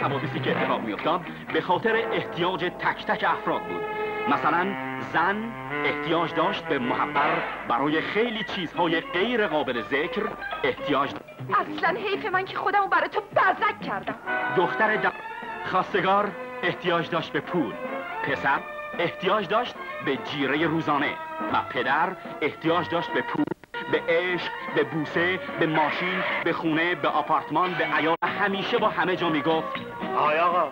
حوادثی که اتفاق میافتاد به خاطر احتیاج تک تک افراد بود. مثلا زن احتیاج داشت به محبت، برای خیلی چیزهای غیر قابل ذکر احتیاج داشت. اصلا حیف من که خودمو برای تو بزک کردم. دختر خواستگار احتیاج داشت به پول، پسر احتیاج داشت به جیره روزانه و پدر احتیاج داشت به پول، به عشق، به بوسه، به ماشین، به خونه، به آپارتمان، به عیال. همیشه با همه جا میگفت آقا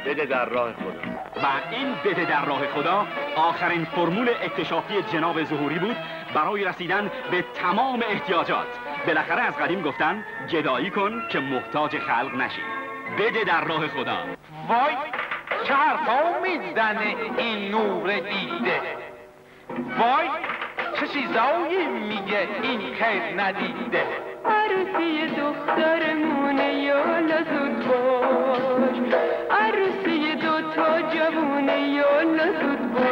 بده در راه خدا. و این بده در راه خدا آخرین فرمول اکتشافی جناب ظهوری بود برای رسیدن به تمام احتیاجات. بالاخره از قدیم گفتن گدایی کن که محتاج خلق نشی. بده در راه خدا. وای چه حرفا میزنه این نور دیده، وای چه چیزایی میگه این خیر ندیده. عروسی دخترمونه یالا زود باش، عروسی دوتا جوونه یالا زود باش.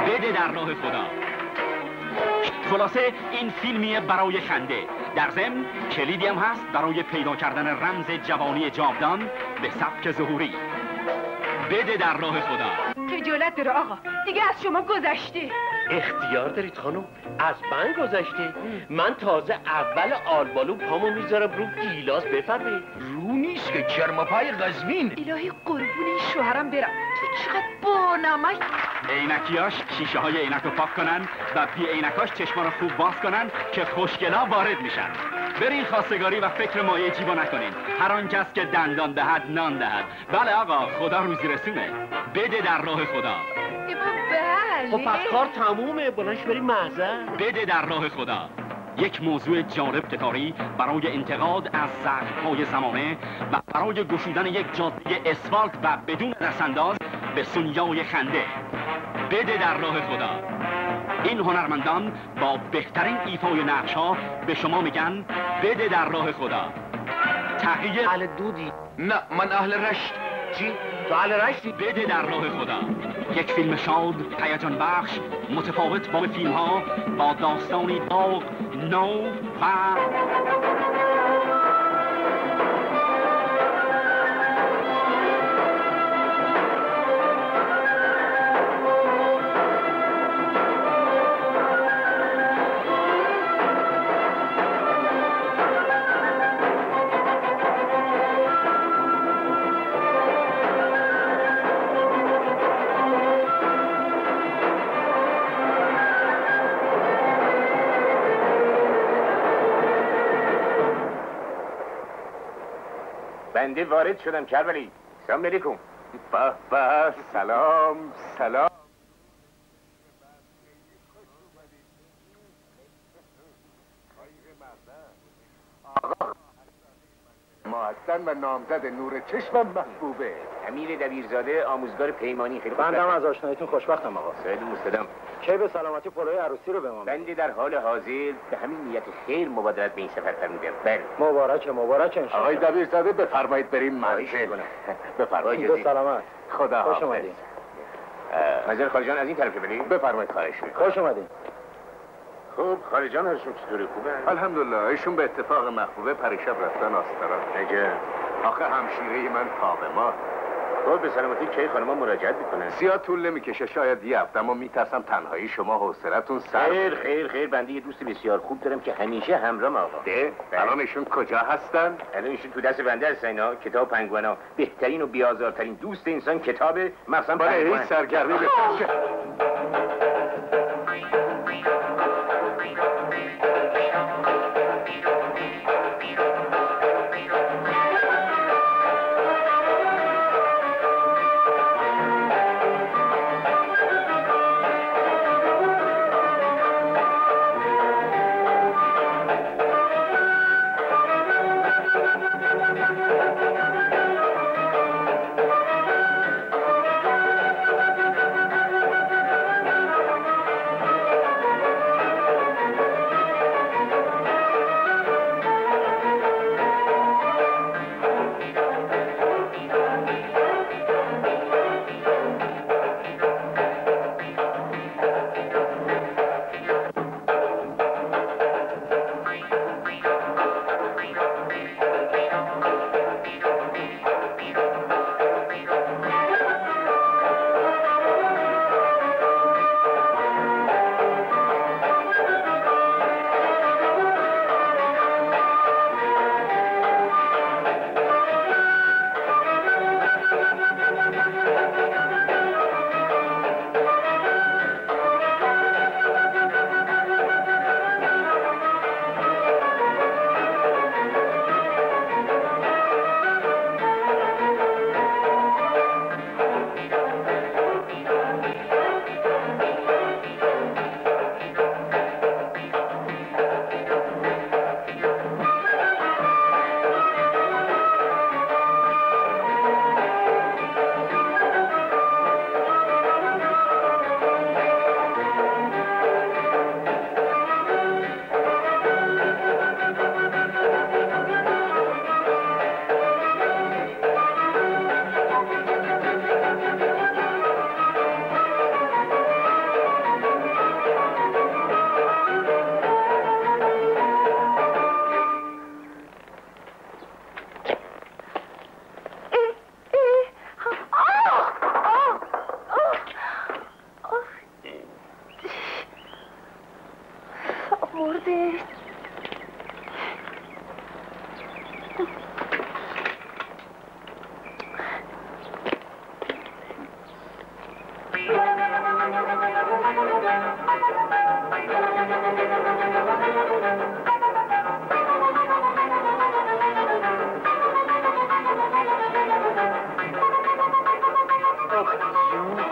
بده در راه خدا. خلاصه این فیلمیه برای خنده، در ضمن کلیدی هم هست برای پیدا کردن رمز جوانی جاودان به سبک ظهوری. بده در راه خدا. خجالت داره آقا، دیگه از شما گذشته. اختیار دارید خانم، از من گذشته. من تازه اول آلبالو پامو میذارم رو گیلاس. بفرمایید. رو نیست که کرماپای قزوین. الهی قربون این شوهرم برم، تو چقدر بانمک. عینکیاش شیشه های عینک رو پاک کنن و بی عینکاش چشما رو خوب باز کنن که خوشگلا وارد میشن. برین خواستگاری و فکر مایه جیبا نکنین. هر آن کس که دندان دهد نان دهد. بله آقا، خدا روزی رسونه. بده در راه خدا. بله. خب پس کار تمومه، بلنش بریم محضر. بده در راه خدا. یک موضوع جالب تکاری برای انتقاد از زخم‌های زمانه و برای گشودن یک جاده اسفالت و بدون دستانداز به سنیای خنده. بده در راه خدا. این هنرمندان با بهترین ایفای نقش‌ها به شما میگن بده در راه خدا. تحقیق اهل دودی؟ نه من اهل رشت. چی؟ تو اهل رشتی؟ بده در راه خدا. یک فیلم شاد، هیجان بخش، متفاوت با فیلم‌ها، با داستانی داغ، نو و بنده وارد شدم کربلی. سلام علیکم. به سلام سلام. آقا ما هستن و نامزد نور چشمم محبوبه. امیر دبیرزاده، آموزگار پیمانی. خیلی بندم از آشناییتون خوشبختم آقا. سعید مستدام. کی به سلامتی پروی عروسی رو به ما بنده در حال حاضر به همین نیت خیر مبادرت به این سفر فرمودم. بله. مبارک انشاءالله. آقای دبیرزاده بفرمایید بریم منزل. بفرمایید. به سلامت. خدا خوش اومدین. نظر خالجان از این طرف بریم. بفرمایید. خواهش می‌کنم. خوش اومدین. خب خالجان هاشون چطوره؟ خوبه؟ الحمدلله. ایشون به اتفاق محبوبه پریشب رفتن آستران. نگه. آخه همشیره من فاطمه. خب به سلامتی کی خانم‌ها مراجعت میکنن؟ زیاد طول نمیکشه، شاید یه هفته، اما میترسم تنهایی شما حوصلتون سر. خیر بنده یه دوست بسیار خوب دارم که همیشه همراهم آقا. الان ایشون کجا هستن؟ الان ایشون تو دست بنده هستن. اینا کتاب پنگوانا، بهترین و بی‌آزارترین دوست انسان کتاب مثلا پنگوان. هیچ سرگرمی بپاشه.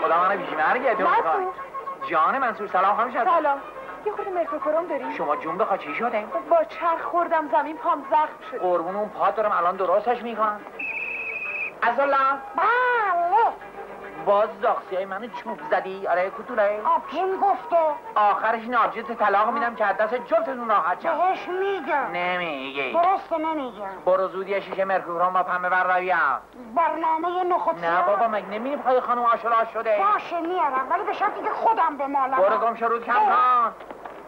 خدا منو بیمرگه تو میخوای جان منصور سلام خانم شد سلام. یه خورده مرکوکروم داری؟ شما جون بخوا چی شده؟ با چرخ خوردم زمین پام زخم شد. قربون اون پات دارم الان درستش میکنم. عزالله بله. باز زاخسیای منو چوب زدی؟ آره کتوله؟ آپین گفته. آخرش نارجت طلاق میدم که دست جفتتون راحت شد. بهش میگم. نمیگی. درسته نمیگم. برو زود یه شیشه مرکوکروم با پنبه بر رویم. برنامه نخود نه بابا مگه نمیری بخوای خانم آشولا شده؟ باشه میارم ولی به شرطی که خودم بمالم. برو گم شو رود کم کن.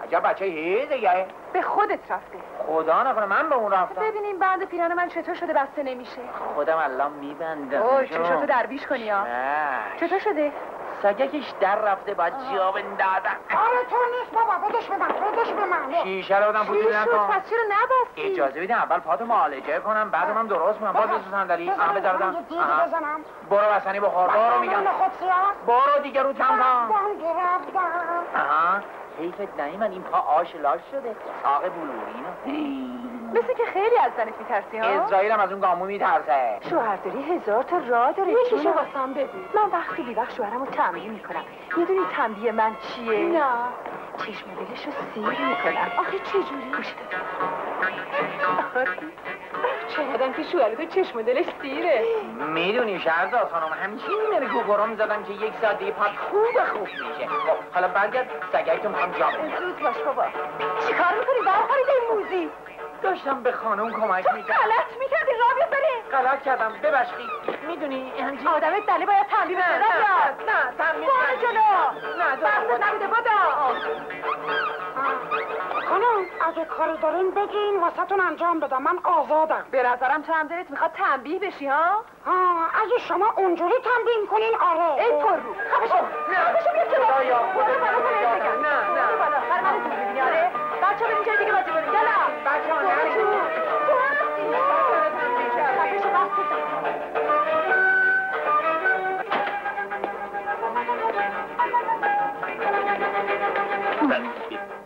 عجب بچه دیگه. به خودت رفته. خدا نکنه من به اون رفتم. ببینیم بند پیران من چطور شده بسته نمیشه. خودم الان میبندم. اوه چشاتو درویش کنی ها. نه. چطور شده؟ سگکش در رفته باید جا بندازم. آره تو نیست بابا بدش به من بدش به من. شیشه رو بودم چی بودی شد نکن. پس چرا نبستی؟ اجازه بیدیم اول پاتو معالجه کنم بعدم هم درست کنم. باز بسو صندلی. آها بذاردم. بزنم. برو بسنی بخور. برو میگم. نخود سیاه. برو دیگه رو کم کن. بند رفتم. آها. حیفت نیمد این پا آش لاش شده. ساق بلورینو. مثل که خیلی از زنت میترسی ها؟ اسرائیل هم از اون گامو میترسه. شوهرداری هزار تا راه داره. یکیشو واسم بگو. من وقتی بیوقت شوهرمو تنبیه میکنم. میدونی تنبیه من چیه؟ نه. چشم دلشو سیر میکنم. آخه چجوری؟ گوشت چقدرم که شوهرتو چشم دلش سیره. میدونی شهرزاد خانم همچین مرکوکروم میزدم که یک ساعت دیگه پات خوب میشه. خب حالا برگرد سگک تو میخوام جا بدم. زود باش بابا. چیکار میکنی؟ برخورید این موزی. داشتم به خانم کمک میکردم. غلط میکردی راه بیا بریم. غلط کردم ببخشید. میدونی همچین آدم بله باید تنبیه بشه. نه تنبیه برو جلو. نه بحثت نبوده بدا. خانم اگه کاری دارین بگین واسهتون انجام بدم من آزادم. به نظرم تو هم دلت میخواد تنبیه بشی ها؟ اگه شما اونجوری تنبیه میکنین آره. ای پر رو خفشو بیا جلو. خدایا خودت نه بالاخره من زود میبینی آره. بچه بریم جای دیگه بازی بریم. یلا بچه ها نریم. خفشو بس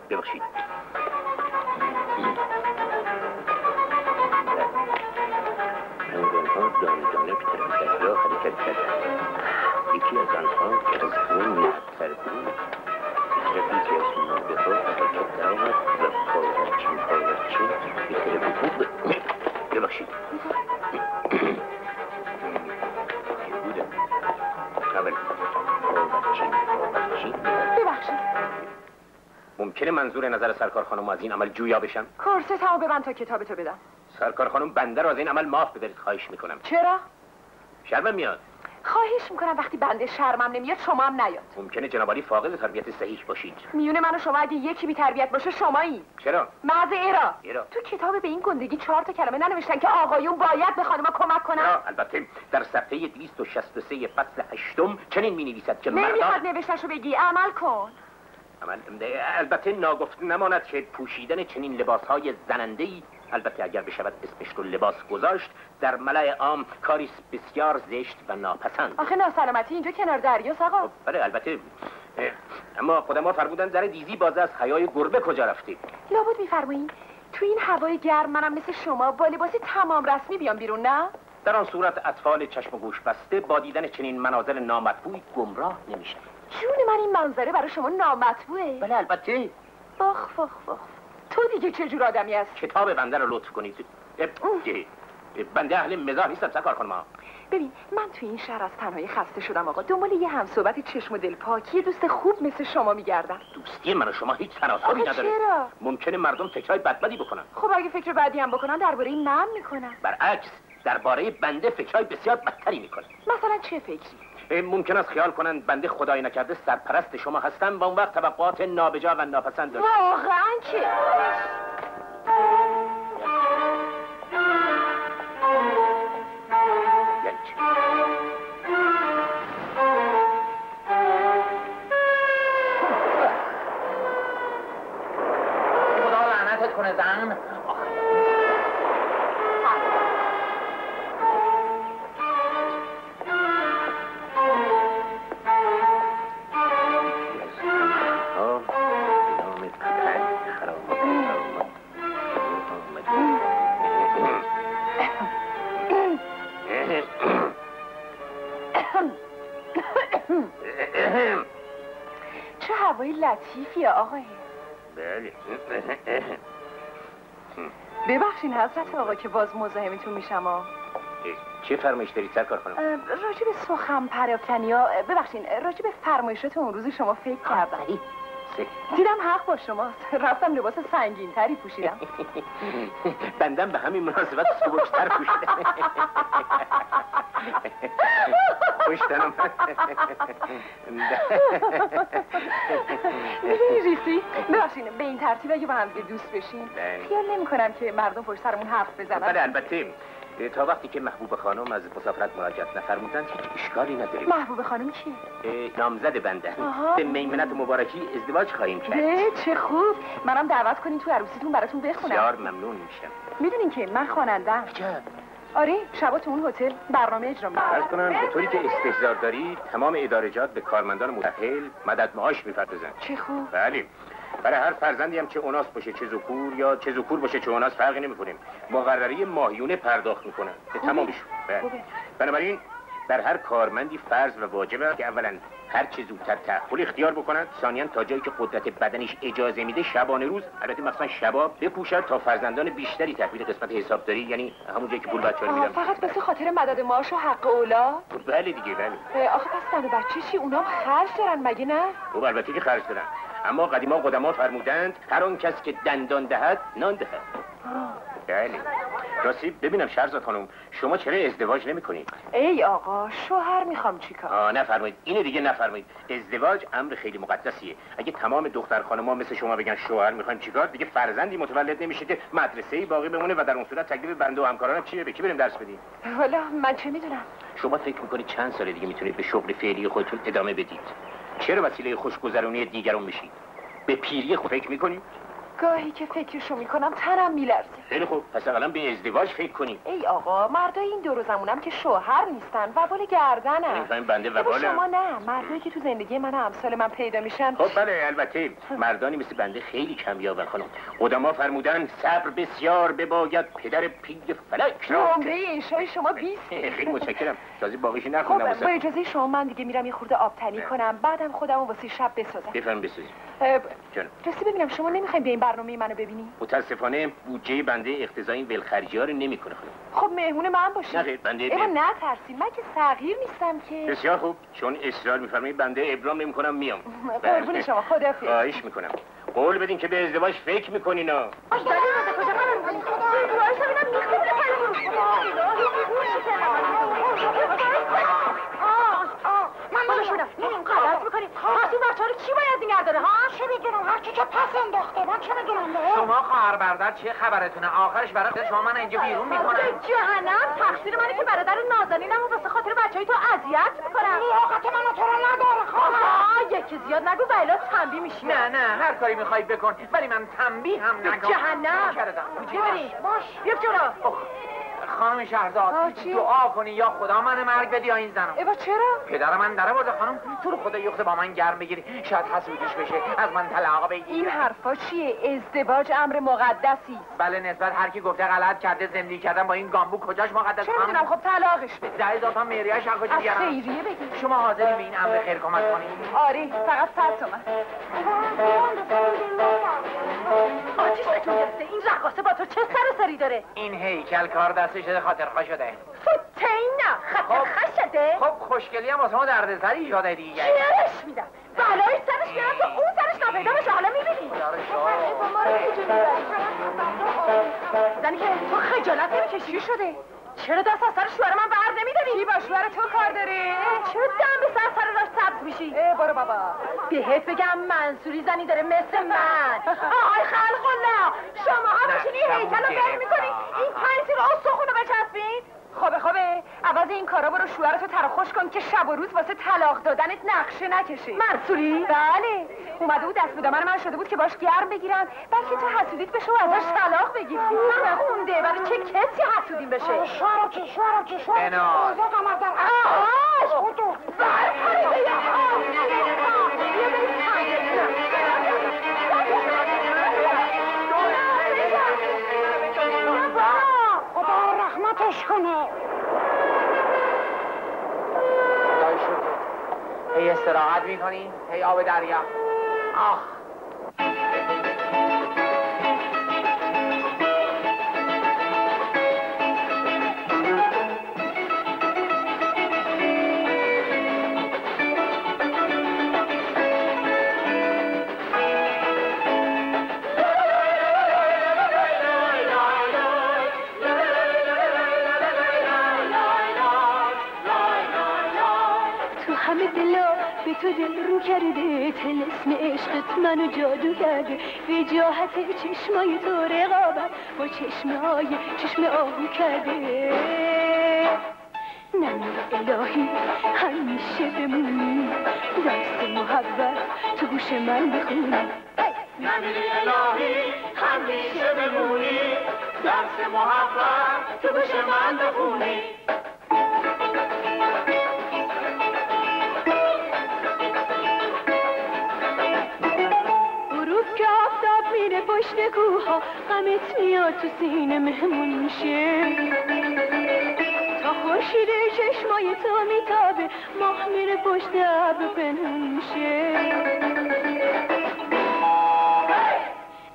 ببخشید انگان‌ها دانه دانه به طرف دریا حرکت کردند. یکی از آنها که از خون می‌تر بود رفیقی از نابغه حرکت درآمد و پارچین به طرف بود. ببخشید بودم اول پارچین ببخشید. ممکنه منظور نظر سرکار خانم از این عمل جویا بشم؟ کورست همو ببند تا کتابتو بدم. سرکار خانم بنده رو از این عمل معاف ببرید خواهش میکنم. چرا؟ شرمم میاد. خواهش میکنم وقتی بنده شرمم نمیاد شما هم نیاد. ممکنه جناب عالی فاقد تربیت صحیح باشید. میونه من و شما اگه یکی بی تربیت باشه شمایی. چرا؟ محض ایرا. تو کتاب به این گندگی 4 تا کلمه ننوشتن که آقایون باید به خانم‌ها کمک کنن. البته در صفحه 263 فصل 8 چنین می‌نویسد که نمیخواد نوشتهشو بگی عمل کن. البته ناگفته نماند که پوشیدن چنین لباس‌های زننده‌ای البته اگر بشود اسمش رو لباس گذاشت در ملأ عام کاری بسیار زشت و ناپسند. آخه ناسلامتی اینجا کنار دریاست آقا. بله البته اما خودم‌ها فرمودن در دیزی باز از حیای گربه کجا رفته؟ لابد میفرمایین تو این هوای گرم منم مثل شما با لباسی تمام رسمی بیام بیرون نه؟ در آن صورت اطفال چشم و گوش بسته با دیدن چنین مناظر نامطبوعی گمراه نمیشن. جون من این منظره برای شما نامطبوعه؟ بله البته. بخ تو دیگه چه جور آدمی هست؟ کتاب بنده رو لطف کنید. بنده اهل مزاح نیستم سرکار خانم. ببین من تو این شهر از تنهایی خسته شدم آقا. دنبال یه همصحبت چشم و دل پاکی دوست خوب مثل شما میگردم. دوستی من و شما هیچ تناسبی نداره. چرا؟ ممکنه مردم فکرای بدی بکنن. خب اگه فکر بدی هم بکنن درباره من میکنن. برعکس درباره بنده فکرای بسیار بدتری میکنن. مثلا چه فکری؟ ممکن است خیال کنند بنده خدای نکرده سرپرست شما هستم و اون وقت توقعات نابجا و ناپسند دارم. واقعا که یعنی چی؟ خدا لعنتت کنه زن. لطیفیه آقای. بله. ببخشین حضرت آقا که باز مزاحمتون میشم. چه فرمایش دارید سرکار خانم؟ راجع به سخن پراکنی ها، ببخشین راجع به فرمایشات اون روز شما فکر کردم. دیدم حق با شماست. رفتم لباس سنگین تری پوشیدم. بندم به همین مناسبت سبکتر پوشیدم. خوشتنم. میدونی ریسی؟ ببخشین به این ترتیب اگه با هم دوست بشین خیال نمی کنم که مردم پشت سرمون حرف بزنن. بله البته تا وقتی که محبوب خانم از مسافرت مراجعت نفرمودن اشکالی نداریم. محبوب خانم کیه؟ نامزد بنده. به میمنت مبارکی ازدواج خواهیم کرد. چه خوب. منم دعوت کنین تو عروسیتون براتون بخونم. بسیار ممنون میشم. میدونین که من خواننده‌ام. آره شبا تو اون هتل برنامه اجرا می‌کنم. عرض کنم به طوری که استحضار دارید تمام ادارجات به کارمندان متأهل مدد معاش می‌پردازن. چه خوب. بله. برای هر فرزندی هم چه اوناس باشه چه ذکور یا چه ذکور باشه چه اوناس فرقی نمی‌کنه. مقرری ماهیونه پرداخت می‌کنن. به تمامش. بنابراین در هر کارمندی فرض و واجبه که اولا هر چه زودتر تأهل اختیار بکنند، ثانیاً تا جایی که قدرت بدنش اجازه میده شبانه روز، البته مثلا شبا بپوشد تا فرزندان بیشتری تحویل قسمت حسابداری، یعنی همون جایی که پول بچه‌ها میدن. فقط واسه خاطر مدد معاش و حق اولاد؟ بله دیگه بله. آخه پس زن و بچه چی؟ اونام خرج دارن مگه نه؟ خب البته که خرج دارن، اما قدیما قدما فرمودند هر آن کس که دندان دهد نان دهد. بله. راستی ببینم شهرزاد خانم شما چرا ازدواج نمی‌کنید؟ ای آقا شوهر میخوام چیکار؟ نفرمایید. اینو دیگه نفرمایید. ازدواج امر خیلی مقدسیه. اگه تمام دختر خانم‌ها مثل شما بگن شوهر می‌خوایم چیکار، دیگه فرزندی متولد نمیشه که مدرسه‌ای باقی بمونه و در اون صورت تکلیف بنده و همکارانم چیه؟ به کی بریم درس بدیم؟ والا من چه میدونم. شما فکر می‌کنید چند سال دیگه میتونید به شغل فعلی خودتون ادامه بدید؟ چرا وسیله خوشگذرونی دیگران میشید؟ به پیری خود فکر می‌کنید؟ گاهی که فکرشو میکنم تنم میلرزه. خیلی خوب پس اقلا به ازدواج فکر کنی. ای آقا مردای این دور و زمونم که شوهر نیستن وبال گردنن. نمی‌فهمم بنده وبالم. شما نه، مردایی که تو زندگی من امثال من پیدا میشن. خب بله البته مردانی مثل بنده خیلی کمیابن خانم. قدما فرمودن صبر بسیار بباید پدر پیر فلک را. عمره انشای شما 20. خیلی متشکرم. تازه باقیش نخوندم. خب با اجازه شما من دیگه میرم یه خورده آبتنی کنم بعدم خودمو واسه شب بسازم. بفرمایید بسازید. راستی ببینم شما نمیخواین به این برنامه منو ببینی؟ متاسفانه بودجه بنده اقتضای این ولخرجی‌ها رو نمیکنه خانم. خب مهمون من باشید. نه بنده نه ترسید من که صغیر نیستم که. بسیار خوب چون اصرار می‌فرمایید بنده ابرام نمی‌کنم میام. قربون شما خداحافظ. خواهش می‌کنم. قول بدین که به ازدواج فکر می‌کنین ها. غلط میکنی. پس این بچه‌ها رو کی باید نگه داره ها؟ چه میدونم هر کی که پس انداخته من چه میدونم. شما خواهر برادر چه خبرتونه؟ آخرش برای شما من اینجا بیرون میکنم. جهنم تقصیر منه که برادر نازنینم و واسه خاطر بچه‌های تو اذیت میکنم. لیاقت منو تو رو نداره خواهر. یکی زیاد نگو و الا تنبیه میشی. نه هر کاری میخوای بکن ولی من تنبیه هم نگم. جهنم. باش بیا جلو. خانم شهرزاد دعا کنی یا خدا من مرگ بدی یا این زنو. ایوا چرا؟ پدر من در آورده خانم تو رو خدا یخته با من گرم بگیری شاید حسودیش بشه از من طلاق بگیری. این حرفا چیه؟ ازدواج امر مقدسی. بله نسبت هر کی گفته غلط کرده زندگی کردن با این گامبو کجاش مقدس؟ چه میدونم خب طلاقش بده. 10,000 تومان مهریه‌اش از کجا بیارم؟ خیریه بگی. شما حاضری به این امر خیر کمک کنید؟ آره فقط 100 تومان. آتیش بهتون گرفته. این رقاصه با تو چه سر و سری داره؟ این هیکل کار دستش شده خاطرخواه شده. فتینا خاطرخواه شده؟ خب خوشگلی هم واسه ما دردسری ایجاد دیگه. چیرش میدم. بلای سرش میارم تا اون سرش نپیدا بشه. حالا میبینی؟ زنی که تو خجالت نمیکشی شده؟ چرا دست از سر شوهر من بر نمیداری؟ کی با شوهر تو کار داره؟ چرا دم به سر راش سبز میشی؟ برو بابا. بهت بگم منصوری زنی داره مثل من. آهای خلق الله شما هم میشینی هیکل رو بر میکنی این 5 سیر استخون رو بچسبین؟ خوبه عوض این کارا برو شوهرتو تراخوش کن که شب و روز واسه طلاق دادنت نقشه نکشه. منصوری؟ بله اومده بود دست به دامن من شده بود که باش گرم بگیرن بلکه تو حسودیت بشه و ازش طلاق بگیری. خونده برای چه کسی حسودیم بشه؟ شوهرم بنا اوزاقم از در آش خودو خدا رحمتش کنه. هی استراحت میکنی؟ هی آب دریا آخ تو دل رو کرده طلسم عشقت منو جادو کرده وجاهت چشمای تو رقابت با چشم آهو کرده نمیر الهی همیشه بمونی درس محبت تو گوش من بخونی نمیر الهی همیشه بمونی درس محبت تو گوش من بخونی پشت کوها غمت میاد تو سینه مهمون میشه تا خورشید چشمای تو میتابه ماه میره پشت ابر پنهون میشه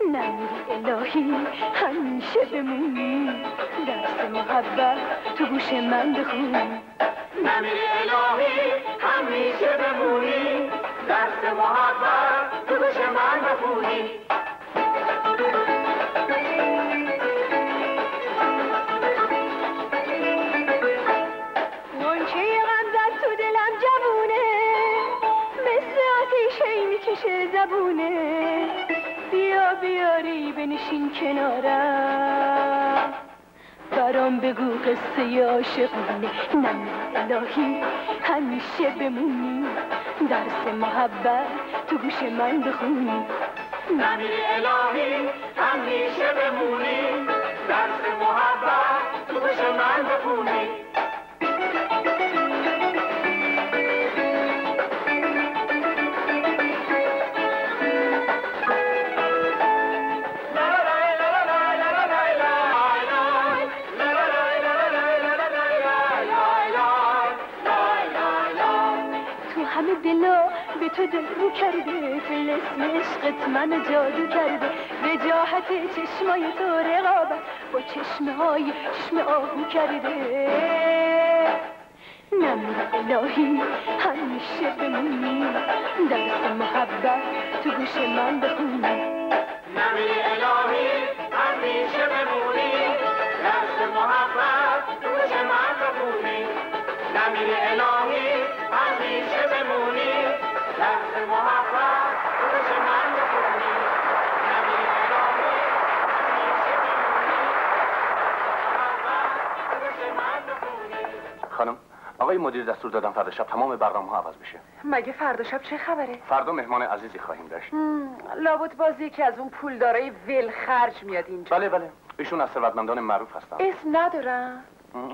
نمیری الهی همیشه بمونی درس محبت تو گوش من بخونی نمیری الهی همیشه بمونی درس محبت تو گوش من بخونی زبونه بیا بیاری بنشین کنارم برام بگو قصه عاشقونه نمیر الهی همیشه بمونی درس محبت تو گوش من بخونی نمیر الهی همیشه بمونی درس محبت تو گوش من بخونی دلا به تو دل رو کرده طلسم عشقت منو جادو کرده وجاهت چشمای تو رقابت با چشم آهو کرده نمیر الهی همیشه بمونی درس محبت تو گوش من بخونی نمیر الهی همیشه بمونی درس محبت تو گوش من بخونی نمیر الهی همیشه بمونی درس محبت تو گوش من بخونی نمیر الهی همیشه بمونی درس محبت تو گوش من بخونی خانم آقای مدیر دستور دادن فردا شب تمام برنامه‌ها عوض بشه. مگه فردا شب چه خبره؟ فردا مهمان عزیزی خواهیم داشت. لابد بازی که از اون پولدارای ولخرج میاد اینجا. بله ایشون از ثروتمندان معروف هستن. اسم ندارم.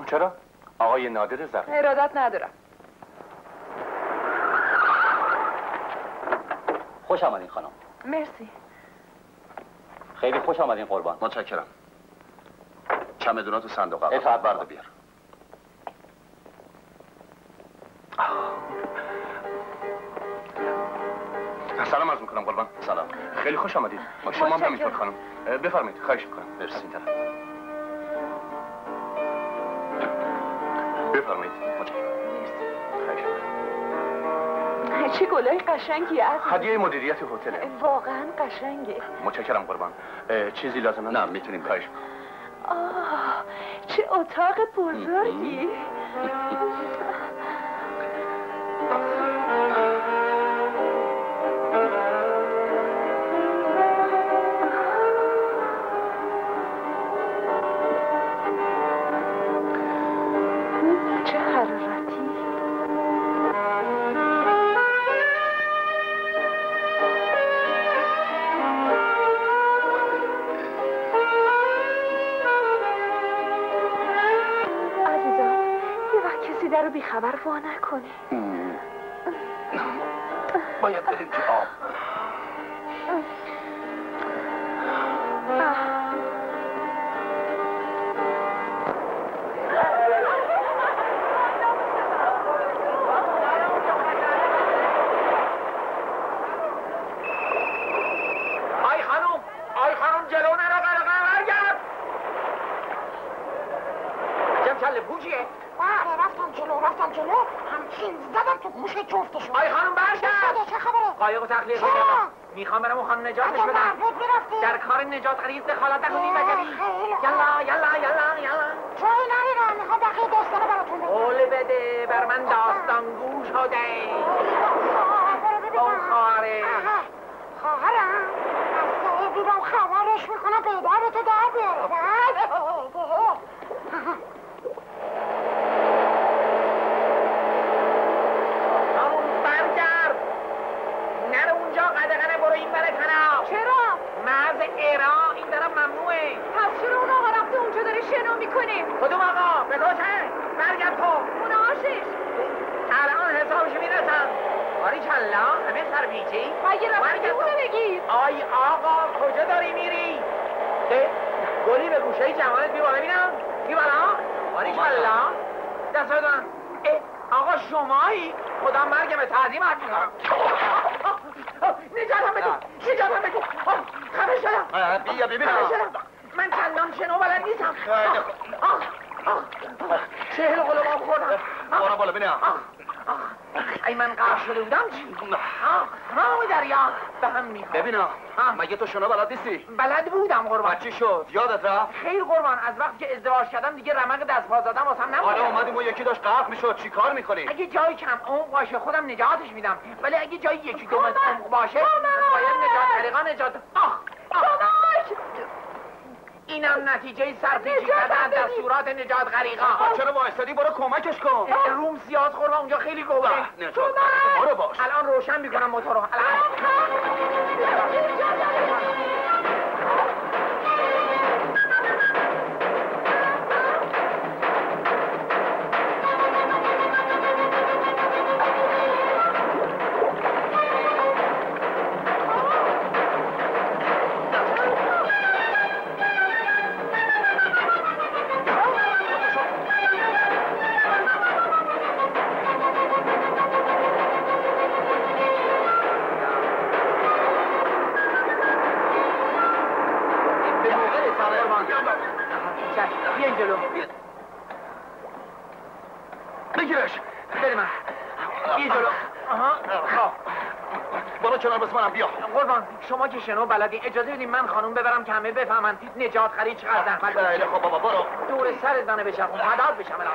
چرا؟ آقای نادر ظریف. ارادت ندارم. خوش آمدین خانم. مرسی. خیلی خوش آمدین قربان. متشکرم. چمدونات و صندوق عقب. اطاعت برده بیار. سلام عرض میکنم قربان. سلام. خیلی خوش آمدید. شما هم همینطور خانم. بفرمایید. خواهش میکنم. مرسی. بفرمایید. متشکرم. خواهش میکنم. چه گلای قشنگی عزیز. هدیه مدیریت هتل. واقعا قشنگه. متشکرم قربان. چیزی لازم نه میتونیم. خواهش آه چه اتاق بزرگی. خبر وا نکنه. باید بریم که آب. کله پوچیه؟ بله رفتم جلو همچین زدم تو گوش جفتشون. آی خانم برشد چه خبره؟ قایق و تخلیه کنم میخوام برم اون خانم نجاتش بدم در کار نجات غریق دخالت نکنی بگری یلا جایی نریرم میخوام بقیه داستانه براتون بگم. قول بده بر من داستان گوش شده خواهره خواهرم از صاحبیرم خبرش میکنم پدرتو در بیاره. نره اونجا قدغنه برو این بره کنا. چرا؟ مرز ایران این طرف ممنوعه. پس چرا اون آقا رفته اونجا داره شنا میکنه؟ کدوم آقا؟ به تو چه؟ برگرد تو. اون آشش الان حسابش میرسم. آری کلا همه سربیچی؟ مگه رفته اونو بگیر. آی آقا کجا داری میری؟ گلی به گوشه جوانت بی بالا ببینم. بی بالا. آری کلا دست بدن. آقا شمایی؟ خدا مرگم به تعظیم حرف میکنم. نجاتم بده خبر شدم. بیا ببینم من چندان شنو بلد نیستم. چهل قلوب خوردم. برو بالا ببینم. ای من قرار شده بودم چی؟ راه دریا به هم میخواد. ببینم مگه تو شنا بلد نیستی؟ بلد بودم قربان. چی شد؟ یادت رفت؟ خیلی قربان از وقت که ازدواج کردم دیگه رمق دست پا زدم واسم نمونده. حالا اومدیم و یکی داشت غرق میشد چی کار میکنی؟ اگه جای کم عمق باشه خودم نجاتش میدم ولی اگه جای یکی دو متر عمق باشه باید نجات طریقا نجات. اینم نتیجه سرپیچی کردن دستورات نجات غریقا. چرا وایسادی؟ برو کمکش کن. روم سیاه خورم اونجا خیلی گوه. نجات برو باش. الان روشن میکنم موتورو. بیاین جلو بگیرش بده من بیا جلو. برو کنار بس منم بیا. قربان شما که شنو بلدین اجازه بدین من خانوم ببرم که همه بفهمن نجات خرید چقدر زحمت داره. خیلی خب بابا برو. دور سرت منو بچرخون فدات بشم الان.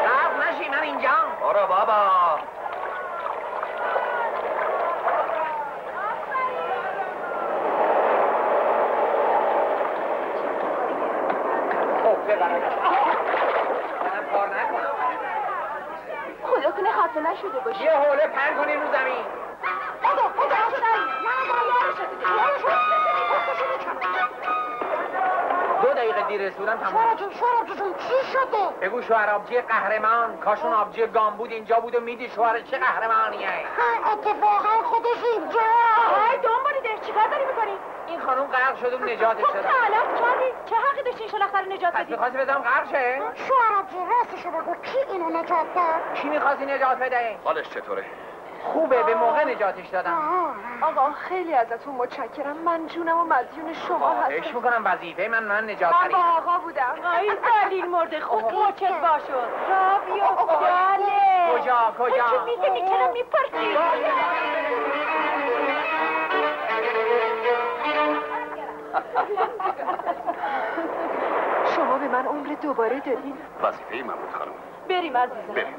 غرق نشی من اینجا. برو بابا. خدا کنه خفه نشده باشه. یه حوله پهن کنین رو زمین. دو دقیقه دیر رسیدم تمام. شوهر جون چی شده؟ بگو شوهر آبجی قهرمان کاشون آبجی گام بود اینجا بود و میدی شوهر چه قهرمانیه. اتفاقا خودش اینجا. های دنبالیده چیکار داری میکنی؟ این خانوم غرق شده و نجاتش شده. غلط کردی. چه حقی داشتی این شلختر رو نجات پس بدی؟ میخواستی بدم غرق شه؟ شوهر جون راستشو بگو کی اینو نجات داد؟ کی میخواستی نجات بده؟ حالش چطوره؟ خوبه به موقع نجاتش دادم. آقا خیلی ازتون متشکرم. من جونم و مدیون شما خواهش هستم. میکنم وظیفه من نجات من خرید. با آقا بودم. ای ذلیل مرده خوب موچت باشو. را بیفتاله. کجا؟ چه میدونی چرا میپرسی؟ شما به من عمر دوباره دادین. وظیفه من بود خانم. بریم عزیزم. بریم.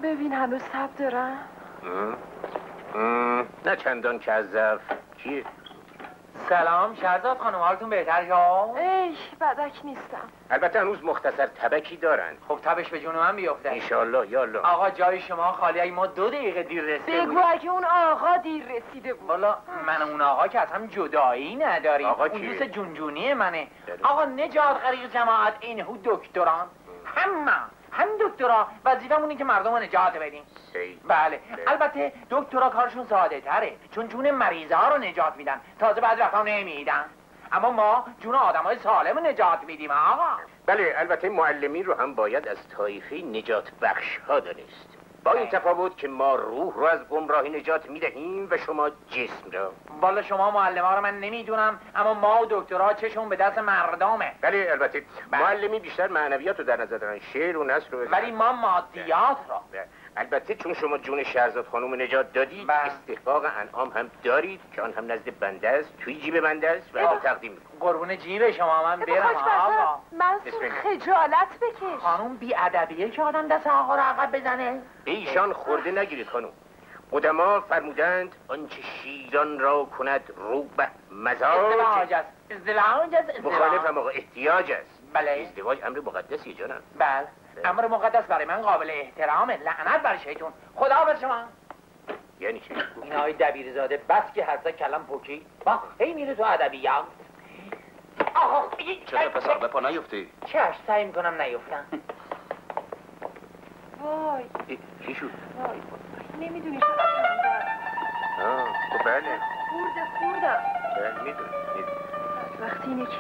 ببین هنوز تب دارم. نه چندان که از ضعف. چیه؟ سلام شهرزاد خانم حالتون بهتر یا؟ ای بدک نیستم. البته هنوز مختصر تبکی دارن. خب تبش به جون من بیفته. انشالله یالله. آقا جای شما خالی اگه ما 2 دقیقه دیر رسیده بگو اگه اون آقا دیر رسیده بود. والا من اون آقا که از هم جدایی نداریم. آقا اون کیه؟ دوست جونجونی منه. بله. آقا نجات غریق جماعت اینهو دکتران هم دکترا وظیفمونه که مردم رو نجات بدیم. بله البته دکترا کارشون ساده تره چون جون مریضه ها رو نجات میدن تازه بعد وقتا نمیدن اما ما جون آدم های سالم رو نجات میدیم آقا. بله، البته معلمین رو هم باید از طایفه نجات بخش ها دانست. با این تفاوت که ما روح رو از گمراهی نجات میدهیم و شما جسم را. والا شما معلم ها رو من نمیدونم، اما ما و دکترها چشون به دست مردمه. بله البته معلمی بیشتر معنویات رو در نظر دارن، شعر و نثر رو. ولی ما مادیات را. البته چون شما جون شهرزاد خانم نجات دادید، استحقاق انعام هم دارید که آن هم نزد بنده است، توی جیب بنده است و تقدیم میکنم. قربون جیب شما من برم آقا. منصور خجالت بکش. خانم بی ادبیه که آدم دست آقا رو عقب بزنه. به ایشان خورده نگیرید خانم. قدما فرمودند آنچه شیران را کند روبه مزاج است. ازدواج است. مخالفم آقا، احتیاج است. بله. ازدواج امر مقدسی جانم. بله. امر مقدس برای من قابل احترامه. لعنت بر شیطون. خداحافظ شما. یعنی چی؟ این آقای دبیرزاده بس که هر کلم پوکی با هی میره تو ادبیات. آها چرا پسر به پا نیفتی؟ چش سعی میکنم نیفتم. وای چی شد؟ وای نمیدونی چقدر خب بله خوردم میدونم. وقتی اینه که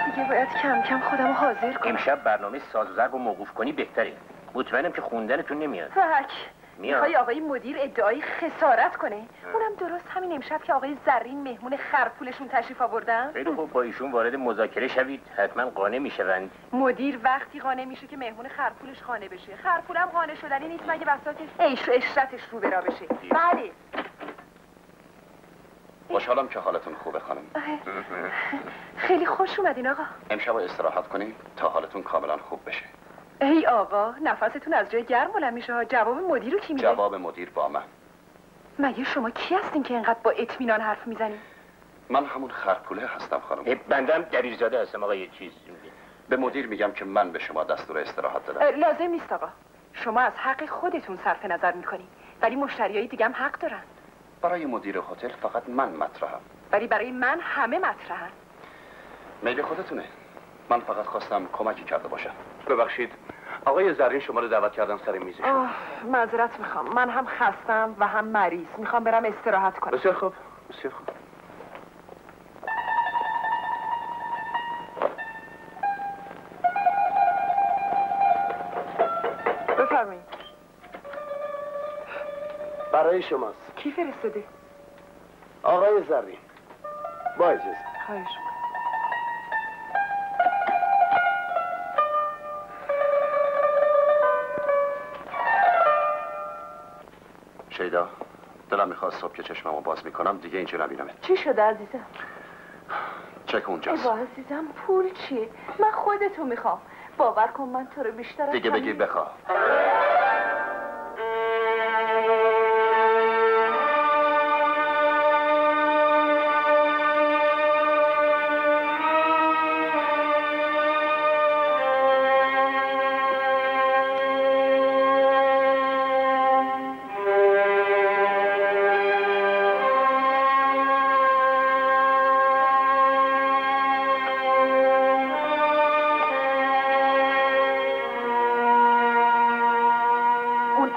دیگه باید کم کم خودم حاضر کنم. امشب برنامه ساز و ضرب رو موقوف کنی بهتره. مطمئنم که خوندنتون نمیاد. فک میاد. میخوای آقای مدیر ادعای خسارت کنه؟ اونم درست همین امشب که آقای زرین مهمون خرپولشون تشریف آوردن. خیلی خوب، با ایشون وارد مذاکره شوید، حتما قانع میشوند. مدیر وقتی قانع میشه که مهمون خرپولش خانه بشه. خرپولم قانع شدنی نیست مگه بساط عیش و عشرتش رو برا بشه. بله. خوشحالم که حالتون خوبه خانم. خیلی خوش اومدین آقا. امشب استراحت کنیم تا حالتون کاملا خوب بشه. ای آقا نفستون از جای گرم بلند میشه. جواب مدیر رو کی میده؟ جواب مدیر با من. مگه شما کی هستین که اینقدر با اطمینان حرف میزنین؟ من همون خرپوله هستم خانم. بندم دبیرزاده هستم آقا. یه چیز به مدیر میگم که من به شما دستور استراحت دادم. لازم نیست آقا. شما از حق خودتون صرف نظر میکنین، ولی مشتریای دیگه هم حق دارن. برای مدیر هتل فقط من مطرحم، ولی برای من همه مطرحن. میل خودتونه. من فقط خواستم کمکی کرده باشم. ببخشید آقای زرین شما رو دعوت کردن سر میزشون. معذرت میخوام، من هم خستم و هم مریض، میخوام برم استراحت کنم. بسیار خوب، بسیار خوب. بفرمایید. برای شماست. کی فرستاده؟ آقای زرین. با اجازه. خواهش. شیدا، دلم میخواست صبح که چشممو باز میکنم دیگه اینجا نبینم. چی شده عزیزم؟ چک اونجاست. ای با عزیزم پول چیه؟ من خودتو میخوام. باور کن من تو رو بیشتر دیگه بگی بخواه.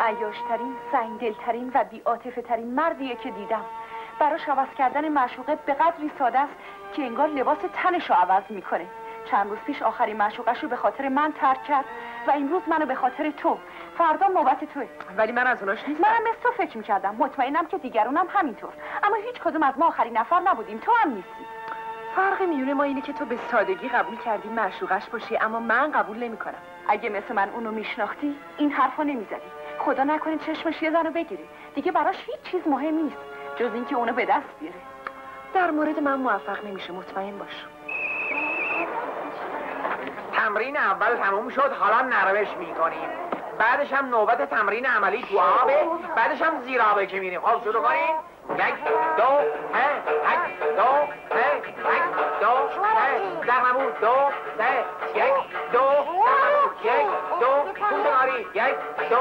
عیاشترین، سنگدلترین و بی‌عاطفه ترین مردیه که دیدم. براش عوض کردن معشوقه به قدری ساده است که انگار لباس تنشو عوض میکنه. چند روز پیش آخرین معشوقش رو به خاطر من ترک کرد و امروز منو به خاطر تو. فردا نوبت توه. ولی من از اوناش نیستم. منم مثل تو فکر میکردم. مطمئنم که دیگرونم همینطور. اما هیچ کدوم از ما آخرین نفر نبودیم. تو هم نیستی. فرق میونه ما اینه که تو به سادگی قبول کردی معشوقش باشی، اما من قبول نمیکنم. اگه مثل من اونو میشناختی این حرفو نمیزدی. خدا نکنه چشمش یه زنو بگیری. دیگه براش هیچ چیز مهم نیست جز اینکه اونو به دست بیاره. در مورد من موفق نمیشه، مطمئن باش. تمرین اول تموم شد، حالا نروش میکنیم. بعدش هم نوبت تمرین عملی تو آبه، بعدش هم زیر آبه که میریم. خب شروع کنیم. 1 2 3 1 2 3 1 2 3 در نمود 2 3 1 2 1 2 2 کناری یک دو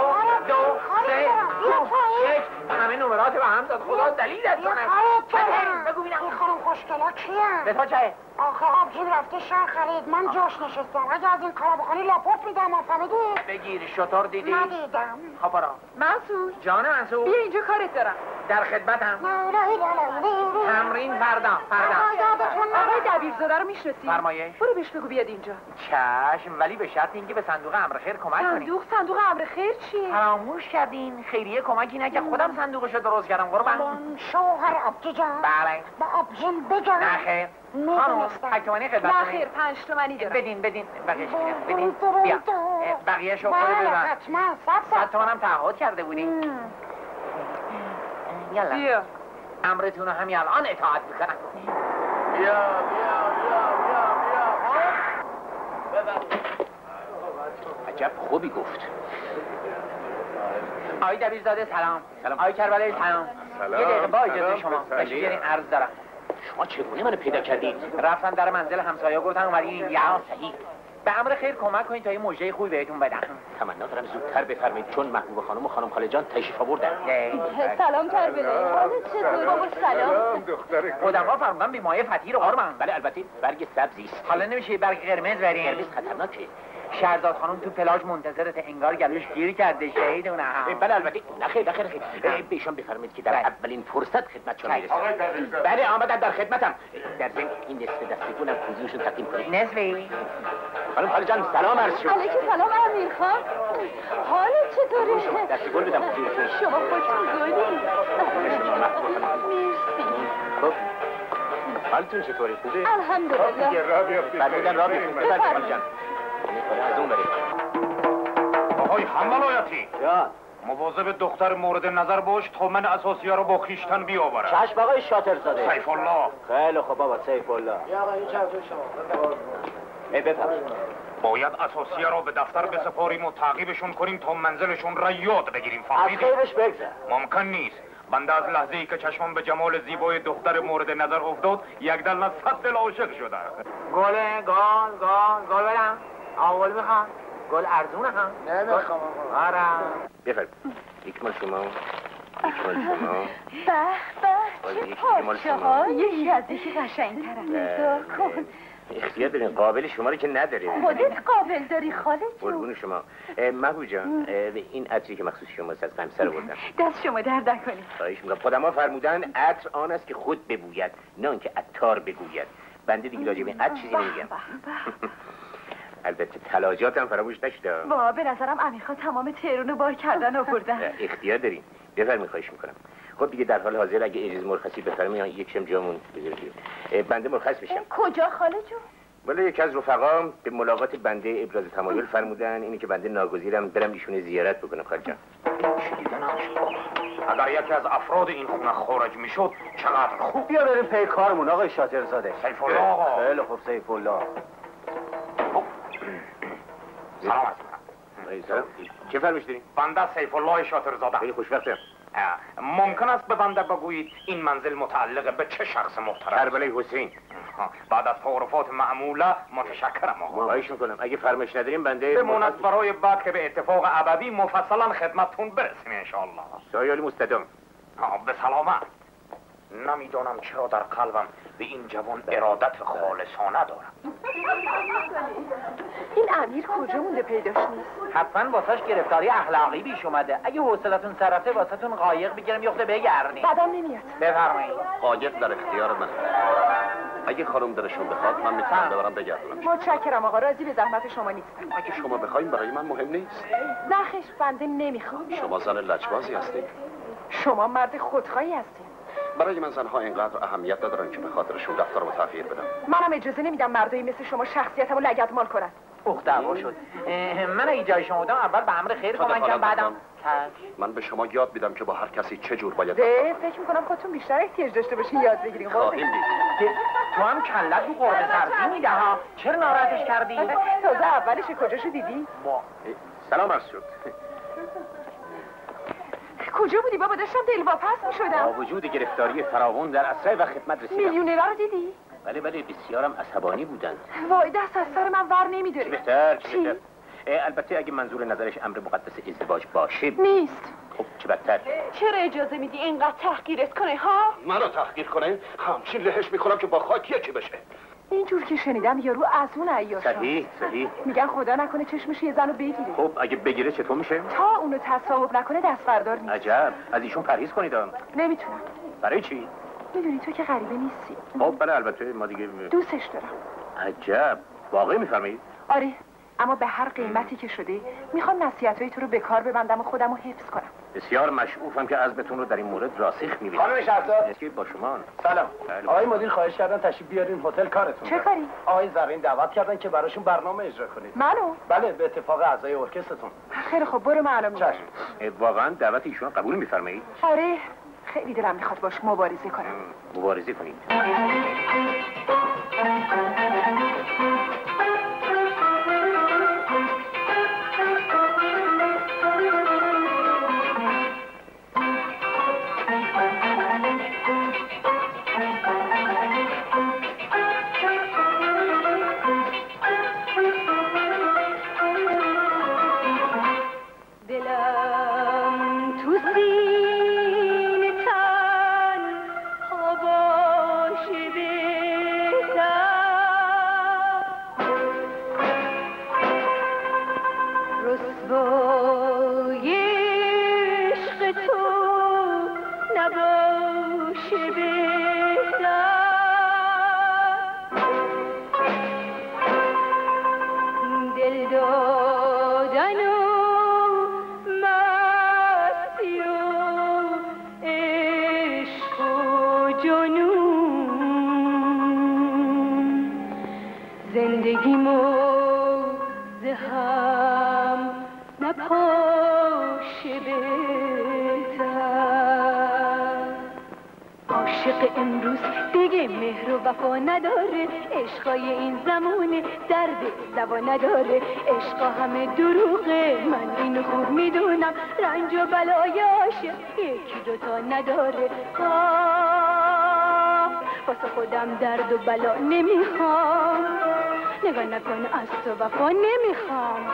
سه یک همه نمرات به هم داد خدا دلیلت کنم بگو بینم این خانم خوشگلا کیه؟ به تو چه؟ آخه آبجین رفته شهر خرید من جاش نشستم اگه از این کارا بخونی لاپورت میدم فهمیدی؟ بگیر شطور دیدی؟ ندیدم خب برا منصور جان منصور بیا اینجا کارت دارم. در خدمتم تمرین فردا آقای دبیرزاده رو میشناسی؟ فرمایش برو بهش بگو بیاد اینجا. چشم ولی به شرط اینکه به صندوق امر خیر کمک کنی. صندوق امر خیر چیه؟ فراموش کردین خیریه کمکی نکرد خودم صندوقشو درست کردم قربان. شوهر آبجی جان بله به آبجین بگم نه خیر خانم 8 تومانی خدمت نه کنید. خیر 5 تومانی دارم. بدین بقیه‌اش بدین بیا بقیه‌شو خود بزن. حتما 100 تومن هم تعهد کرده بودین. یالا بیا امرتون رو همین الان اطاعت میکنم. بیا عجب خوبی گفت. آقای دبیرزاده سلام. آقای کربلایی سلام. یه دقیقه با اجازه شما تشریف بیارین عرض دارم. شما چگونه منو پیدا کردید؟ رفتن در منزل همسایه گفتن اومدین یا صحیح. به امر خیر کمک کنید تا یه مژده خوبی بهتون بدم. تمنا دارم زودتر بفرمایید چون محبوب خانم و خانم خاله جان تشریف آوردن. سلام کربلایی حالت چطوره؟ بابا سلام. دختر خودم‌ها فرمودن بیماری فطیر قربان. بله البته برگ سبزی است. حالا نمیشه برگ قرمز بریم. قرمز خطرناکه. شهرزاد خانم تو پلاژ منتظرت انگار گلوش گیر کرده شهیدونه. بله البته نخیر به ایشان بفرمایید که در اولین فرصت خدمتشان میرسم. بله آمدن در خدمتم. در ضمن این نصف دستگونم کدومشون تقدیم کنید. نصفی خانم خاله جان سلام عرض شد. علیکم سلام امیر خان. حالت چطوره؟ دستگون بدم حضورتون. شما خوشتون گلی. مرسی. خب حالتون چطوره؟ خوبه؟ الحمدلله. فرمودن راه بیفتید خاله جان. از اون بریم. آقای حملایتی جان مواظب دختر مورد نظر باش تا من اساسیه رو با خیشتن بیاورم. چشم آقای شاطرزاده. سیف الله خیلی خوب بابا سیف الله. بفرمایید. باید اساسیه رو به دفتر بسپاریم و تعقیبشون کنیم تا منزلشون را یاد بگیریم. از فهمیدی؟ خیرش بگذر. ممکن نیست. بنده از لحظه ای که چشمم به جمال زیبای دختر مورد نظر افتاد یک دل نه 100 دل عاشق شده. گل بدم. گل میخوام. گل ارزونه هم. نمیخوام آره. بفرمایید. یک مال شما. یک مال شما. به چه پارچه ها یکی از یکی قشنگ‌تره. نگاه کن. اختیار دارین قابل شما رو که نداریم. خودت قابل داری خاله جون. قربون شما. محبوب جان این عطری که مخصوص شماست از قمصر آوردم. دست شما درد نکنید. خواهش می‌کنم. خودما فرمودن عطر آن است که خود ببوید نه آنکه عطار بگوید. بنده دیگه راجع به این عطر چیزی نمیگم. البته تلاجاتم فراموش نشده. با به نظرم امیرخان تمام تهران رو بار کردن آوردن. اختیار دارین. بفرمایید خواهش می‌کنم. خب دیگه در حال حاضر اگه اجازه مرخصی بفرمایید یک شم جامون بذارید. بنده مرخص میشم. کجا خاله جون؟ ولی یکی از رفقام به ملاقات بنده ابراز تمایل فرمودن اینی که بنده ناگزیرم برم ایشون زیارت بکنم خاله جان. اگر یکی از افراد این خونه خارج میشد چقدر خوب. بیا بریم پی کارمون آقای شاطرزاده. سیف الله آقا. خیلی خوب سیف الله. سلام علیکم. چه فرمایش دارین؟ بنده سیف الله شاطرزاده. خیلی خوشبختم. ممکن است به بنده بگویید این منزل متعلق به چه شخص محترم؟ کربلایی حسین. بعد از تعارفات معموله متشکرم آقا. خواهش میکنم اگه فرمایش نداریم بنده بماند برای بعد که به اتفاق ابدی مفصلا خدمتتون برسیم انشاءالله. سایال مستدام. به سلامت. نمیدانم چرا در قلبم به این جوان ارادت خالصانه دارم. این امیر کجا مونده پیداش نیست؟ حتما واسش گرفتاری اخلاقی پیش اومده. اگه حوصلتون سر رفته واسهتون قایق بگیرم یخته بگردیم. بعدم نمیاد. بفرمایید. قایق در اختیار من. اگه خانم درشون بخواد من میتونم ببرم بگردونم. متشکرم آقا راضی به زحمت شما نیستم. اگه شما بخواید برای من مهم نیست. نه خیر بنده نمیخوام. شما زن لجبازی هستید. شما مرد خودخواهی هستید. برای من زنها اینقدر اهمیت ندارن که به خاطرشون دفتر رو تغییر بدم. منم اجازه نمیدم مردایی مثل شما شخصیتمو لگدمال کنن. دعوا شد. من اگه جای شما بودم اول به امر خیر کمکم بعدم من به شما یاد میدم که با هر کسی چه جور باید فکر میکنم خودتون بیشتر احتیاج داشته باشین یاد بگیرین. خواهیم دید. تو هم کلت رو قرمه سبزی میده ها. چرا ناراحتش کردی؟ تازه اولش کجاشو دیدی؟ سلام عرض شد. کجا بودی بابا؟ داشتم دلواپس میشدم. با وجود گرفتاری فراوان در اسرع و خدمت رسیدم. میلیونرها رو دیدی؟ بله بسیارم عصبانی بودن. وای دست از سر من ور نمیداری. بهتر. البته اگه منظور نظرش امر مقدس ازدواج باشه نیست. خب چه بدتر. چرا اجازه میدی اینقدر تحقیرت کنه ها؟ منو تحقیر کنه؟ همچین لهش میکنم که با خاک یکی بشه. اینجور که شنیدم یارو از اون عیاشا. صحیح. میگن خدا نکنه چشمش یه زنو بگیره. خب اگه بگیره چطور میشه؟ تا اونو تصاحب نکنه دست بردار نیست. عجب، از ایشون پرهیز کنید. نمیتونم. برای چی؟ میدونی تو که غریبه نیستی. خب بله البته ما دیگه دوستش دارم. عجب، واقعی میفرمایید؟ آره، اما به هر قیمتی که شده میخوام نصیحت‌های تو رو به کار ببندم و خودم رو حفظ کنم. بسیار مشعوفم که عزمتون رو در این مورد راسخ می‌بینم. خانم شهرزاد اسکی با شما. سلام. بله. آقای مدیر خواهش کردن تشریف بیارین هتل کارتون. چه کاری؟ آقای زرین دعوت کردن که براشون برنامه اجرا کنید. منو؟ بله به اتفاق اعضای ارکسترتون. خیلی خب برو من الان میام. واقعا دعوت ایشون قبول می‌فرمایید؟ آره، خیلی دلم میخواد باش مبارزه کنم. مبارزه کنید. امروز دیگه مهر و وفا نداره، عشقای این زمونه درد دوا نداره، عشقا همه دروغه من اینو خوب میدونم، رنج و بلای عاشق یکی دوتا نداره. واسه خودم درد و بلا نمیخوام، نگاه نکن از تو وفا نمیخوام.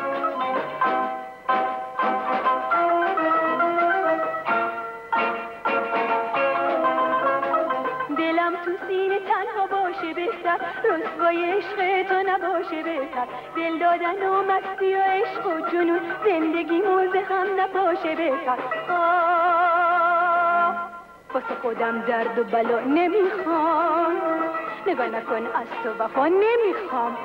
تو سینه تنها باشه بهتر، رسوای عشق تو نباشه بهتر، دل دادن و مستی و عشق و جنون زندگی موزه هم نباشه بهتر. واسه خودم درد و بلا نمیخوام، نگاه نکن از تو وفا نمیخوام.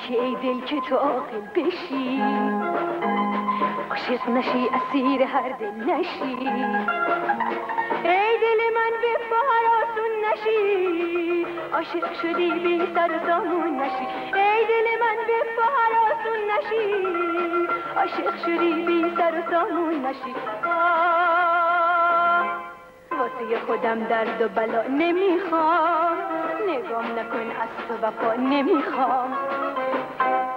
ای دل که تو عاقل بشی، عاشق نشی اسیر هر دل نشی، ای دل من به بهار آسون نشی، عاشق شدی بی سر و سامون نشی، ای دل من به بهار آسون نشی، عاشق شدی بی سر و سامون نشی. واسه خودم درد و بلا نمیخوام، نگام نکن از تو وفا نمیخوام.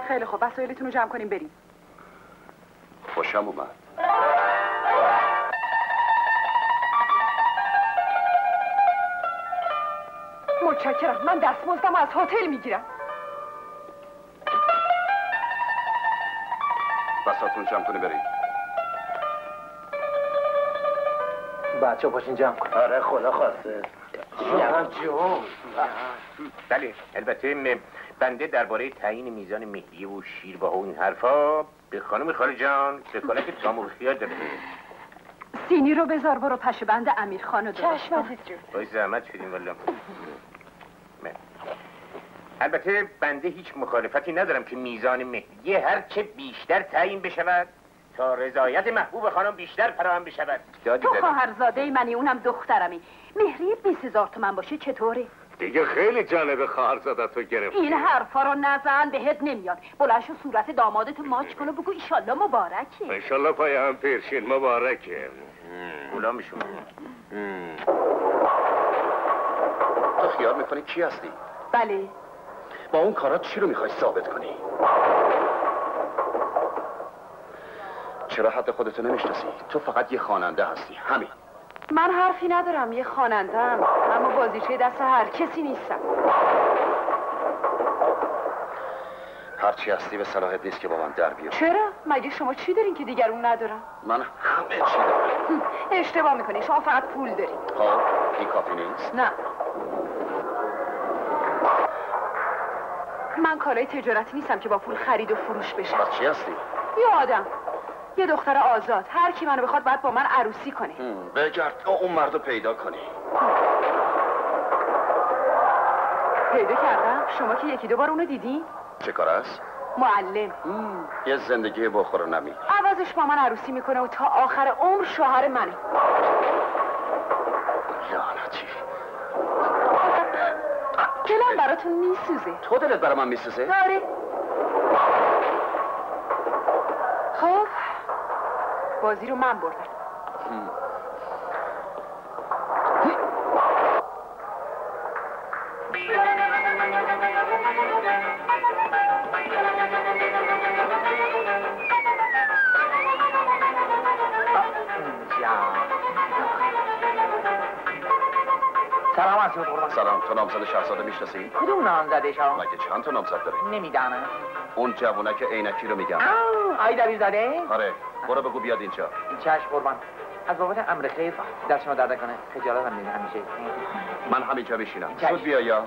خیلی خوب، وسایلتون رو جمع کنیم بریم. خوشم اومد. متشکرم، من دستمزدم از هتل میگیرم. بساتون جمع کنی بریم. بچه پاشین جمع کن. آره خدا خواسته. جون. بله البته بنده درباره تعیین میزان مهریه و شیرباه و این حرفا به خانم خاله جان وکالت تام و خیال داده. سینی رو بذار برو پشه بند امیرخانو درست. چشم عزیز جون. باید زحمت شدیم والا. البته بنده هیچ مخالفتی ندارم که میزان مهریه هر چه بیشتر تعیین بشود تا رضایت محبوب خانم بیشتر فراهم بشود. تو خواهرزاده منی اونم دخترمی، مهریه 20,000 تومان باشه چطوره؟ دیگه خیلی جالب خواهرزادت رو گرفتی. این حرفا رو نزن، بهت نمیاد. بلند شو صورت دامادت ماچ کن و بگو ایشالله مبارکه. ایشالله پای هم پیرشین مبارکه. غلام شما. تو خیال میکنی کی هستی؟ بله. با اون کارات چی رو میخوای ثابت کنی؟ چرا حد خودتو نمیشناسی؟ تو فقط یه خواننده هستی، همین. من حرفی ندارم، یه خواننده‌ام، اما بازیچه دست هر کسی نیستم. هرچی هستی به صلاحت نیست که با من در بیاری. چرا؟ مگه شما چی دارین که دیگرون ندارن؟ من همه چی دارم. اشتباه میکنی، شما فقط پول دارین. خب این کافی نیست؟ نه. من کارهای تجارتی نیستم که با پول خرید و فروش بشم. بس چی هستی؟ یه آدم، یه دختر آزاد. هر کی منو بخواد باید با من عروسی کنه. بگرد اون مردو پیدا کنی. پیدا کردم؟ شما که یکی دو بار اونو دیدین؟ چه کار است؟ معلم. یه زندگی بخور و نمی. عوضش با من عروسی میکنه و تا آخر عمر شوهر منه. لعنتی. دلم براتون میسوزه. تو دلت برای من میسوزه؟ آره. خب بازی رو من بردم. سلام هستی قربان. سلام، تو نامزد شهزاده میشناسی؟ کدوم نامزده شما؟ مگه چند تا نامزد داری؟ نمیدانم. اون جوونک عینکی رو میگم. آی دبیرزاده؟ آره، برو بگو بیاد اینجا. چشم قربان. از بابت امر خیر دست شما درد کنه. خجالت هم میدین همیشه. من همینجا میشینم. زود بیا یا.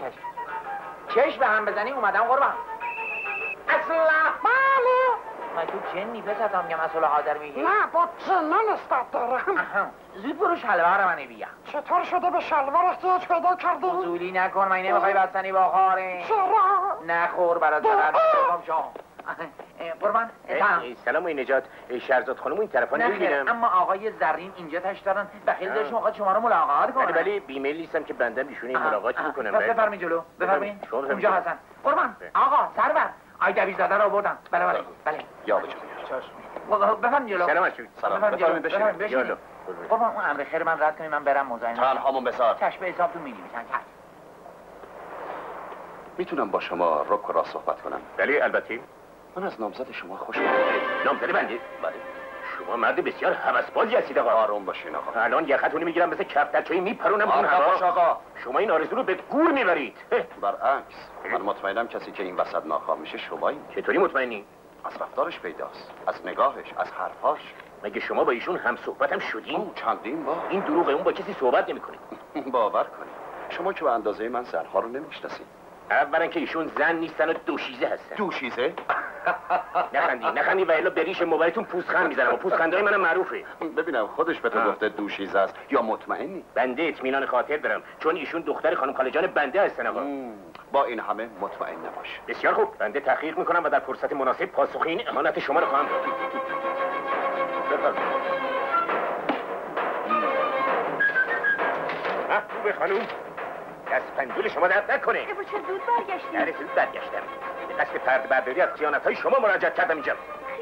چشم به هم بزنی اومدم قربان. اصلا بله. من تو جنی پسرم میگم اصلا حاضر میگی؟ نه با جنان نسبت دارم. زود برو شلوار منو بیا. چطور شده به شلوار احتیاج پیدا کردی؟ فضولی نکن، من نمیخوای بستنی با خاره. چرا؟ نخور برات زرد بگم شما. قربان سلام و نجات. شهرزاد خانم این طرفا نمیبینم. اما آقای زرین اینجا تش دارن. بخیل داشت موقع شما رو ملاقات کنن. ولی بیمیل نیستم که بنده ایشون ملاقات میکنم. پس بفرمین جلو. بفرمین. اونجا هستن. قربان آقا سرور. آی دبیرزاده رو آوردن. بله. یا بجا. بفرمین جلو. سلام علیکم. سلام. بفرمایید بشین. قربان اون امر خیر من رد کنید، من برم مزاحم. تنهامون بذار. چشم حساب تو می‌نویسن. میتونم با شما رک و راست صحبت کنم؟ بله البته. من از نامزد شما خوشم اومد. نامزد بنده؟ بله. شما مرد بسیار هوسبازی هستید آقا. آروم باشین آقا. الان یخاتونو میگیرم مثل کفترچوی میپرونم اون باش آقا. شما این آرزو رو به گور میبرید. برعکس من مطمئنم کسی که این وسط ناکام میشه شمایی. چطوری مطمئنی؟ از رفتارش پیداست، از نگاهش، از حرفاش. مگه شما با ایشون هم صحبت هم شدین؟ چندین بار. این دروغه، اون با کسی صحبت نمیکنه. باور کنید شما که به اندازه من زنها رو نمیشناسید. اولا که ایشون زن نیستن و دوشیزه هستن. دوشیزه؟ نخندی و الا بریش موبایلتون پوزخند میزنم و پوزخندهای منم معروفه. ببینم خودش به تو گفته دوشیزه است یا مطمئنی؟ بنده اطمینان خاطر دارم چون ایشون دختر خانم خالجان بنده هستن آقا. با این همه مطمئن نباش. بسیار خوب، بنده تحقیق میکنم و در فرصت مناسب پاسخ این اهانت شما رو خواهم داد. بفرمایید. محبوب خانم دست پنجول شما درد نکنه. چه زود برگشتی؟ بله زود برگشتم. به قصد پرده برداری از خیانت‌های شما مراجعت کردم اینجا.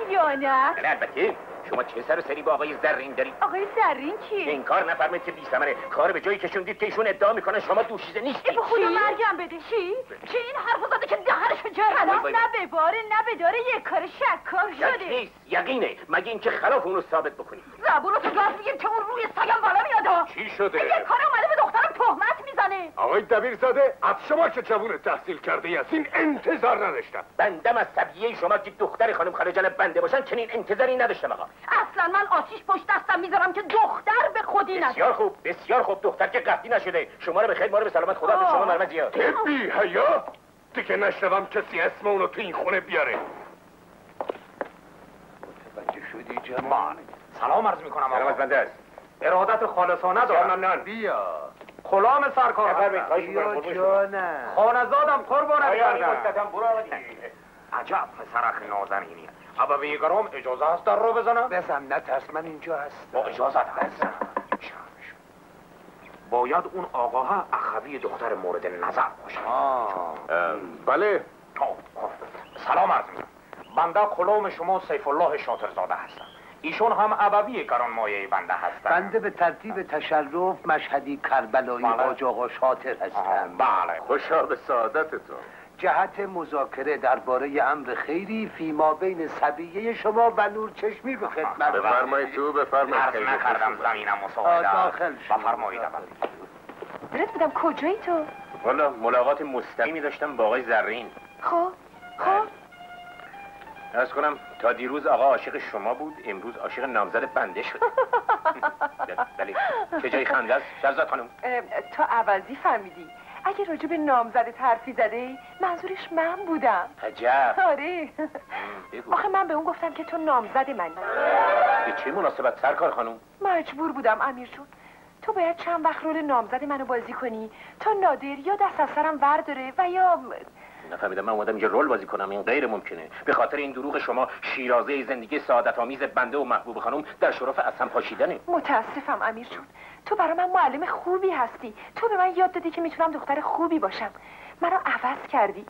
خیانت؟ بله البته. شما چه سر و سری با آقای زرین دارید؟ آقای زرین کیه؟ این کار نفرمایید که بی‌ثمره. کار به جایی کشوندید که ایشون ادعا میکنن شما دوشیزه نیستید. به خدا مرگم بده. چی این حرفو زده که دهنشو جرد؟ نه به باره نه به داره، یک کار شکار شده. نیست یقینه، مگه اینکه خلاف اونو ثابت بکنید. زبونتو گاز میگیم که اون روی سگم بالا میاد. چی شده؟ یک کار اومده به دخترم تهمت میزنه. آقای دبیرزاده از شما که جوون تحصیل کرده هستین انتظار نداشتم. بندم از طبیعه شما که دختر خانم خالجان بنده باشن چنین انتظاری نداشتم آقا. اصلا من آتیش پشت دستم میذارم که دختر به خودی نشه. بسیار خوب بسیار خوب، دختر که قحطی نشده. شما رو به خیر، ما رو به سلامت. خدا به شما مرمت زیاد. بی حیا دیگه نشنوم کسی اسم اونو تو این خونه بیاره. متوجه شدی جمال؟ سلام عرض میکنم سلام آقا. از بنده است. ارادت خالصانه دارم. ممنون. بیا غلام سرکار بفرمایید. خواهش بیا می‌کنم. جانم. خانزادم قربانت آیا بردم. برو آقا دیگه. عجب پسرخ نازنینی. ابا بیگرام اجازه هست در رو بزنم؟ بزن نترس من اینجا هست. با اجازت هست. باید اون آقاها اخوی دختر مورد نظر باشه. بله. سلام عرض میکنم. بنده غلام شما سیف الله شاطرزاده هستم. ایشون هم ابوی گرانمایه بنده هستن. بنده به ترتیب تشرف مشهدی کربلایی حاج آقا شاطر هستم. بله. خوشا به سعادتتون. جهت مذاکره درباره امر خیری فیما بین صبیه شما و نورچشمی به خدمت. بفرمایید تو، بفرمایید. عرض نکردم زمینم مساعده. داخل شد. بفرمایید. درست بودم. کجایی تو؟ والا ملاقات مستقیمی داشتم با آقای زرین. خب عرض کنم تا دیروز آقا عاشق شما بود، امروز عاشق نامزد بنده شد. بله چه جای خنده است شهرزاد خانم؟ تو عوضی فهمیدی. اگه راجع به نامزد حرفی زده منظورش من بودم. عجب. آره. بگو. آخه من به اون گفتم که تو نامزد منی. به چه مناسبت سرکار خانم؟ مجبور بودم امیر جون. تو باید چند وقت رول نامزد منو بازی کنی تا نادر یا دست از سرم ورداره و یا نفهمیدم من اومدم اینجا رول بازی کنم. این غیر ممکنه. به خاطر این دروغ شما شیرازه زندگی سعادت آمیز بنده و محبوب خانم در شرف از هم پاشیدنه. متاسفم امیر جون. تو برای من معلم خوبی هستی. تو به من یاد دادی که میتونم دختر خوبی باشم. منو عوض کردی.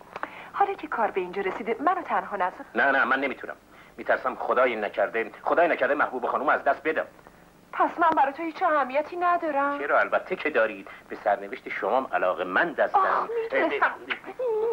حالا که کار به اینجا رسیده منو تنها نذار. نه من نمیتونم. میترسم خدای نکرده محبوب خانم از دست بدم. پس من برای تو هیچ اهمیتی ندارم. چرا؟ البته که دارید. به سرنوشت شما علاقه‌مند هستم.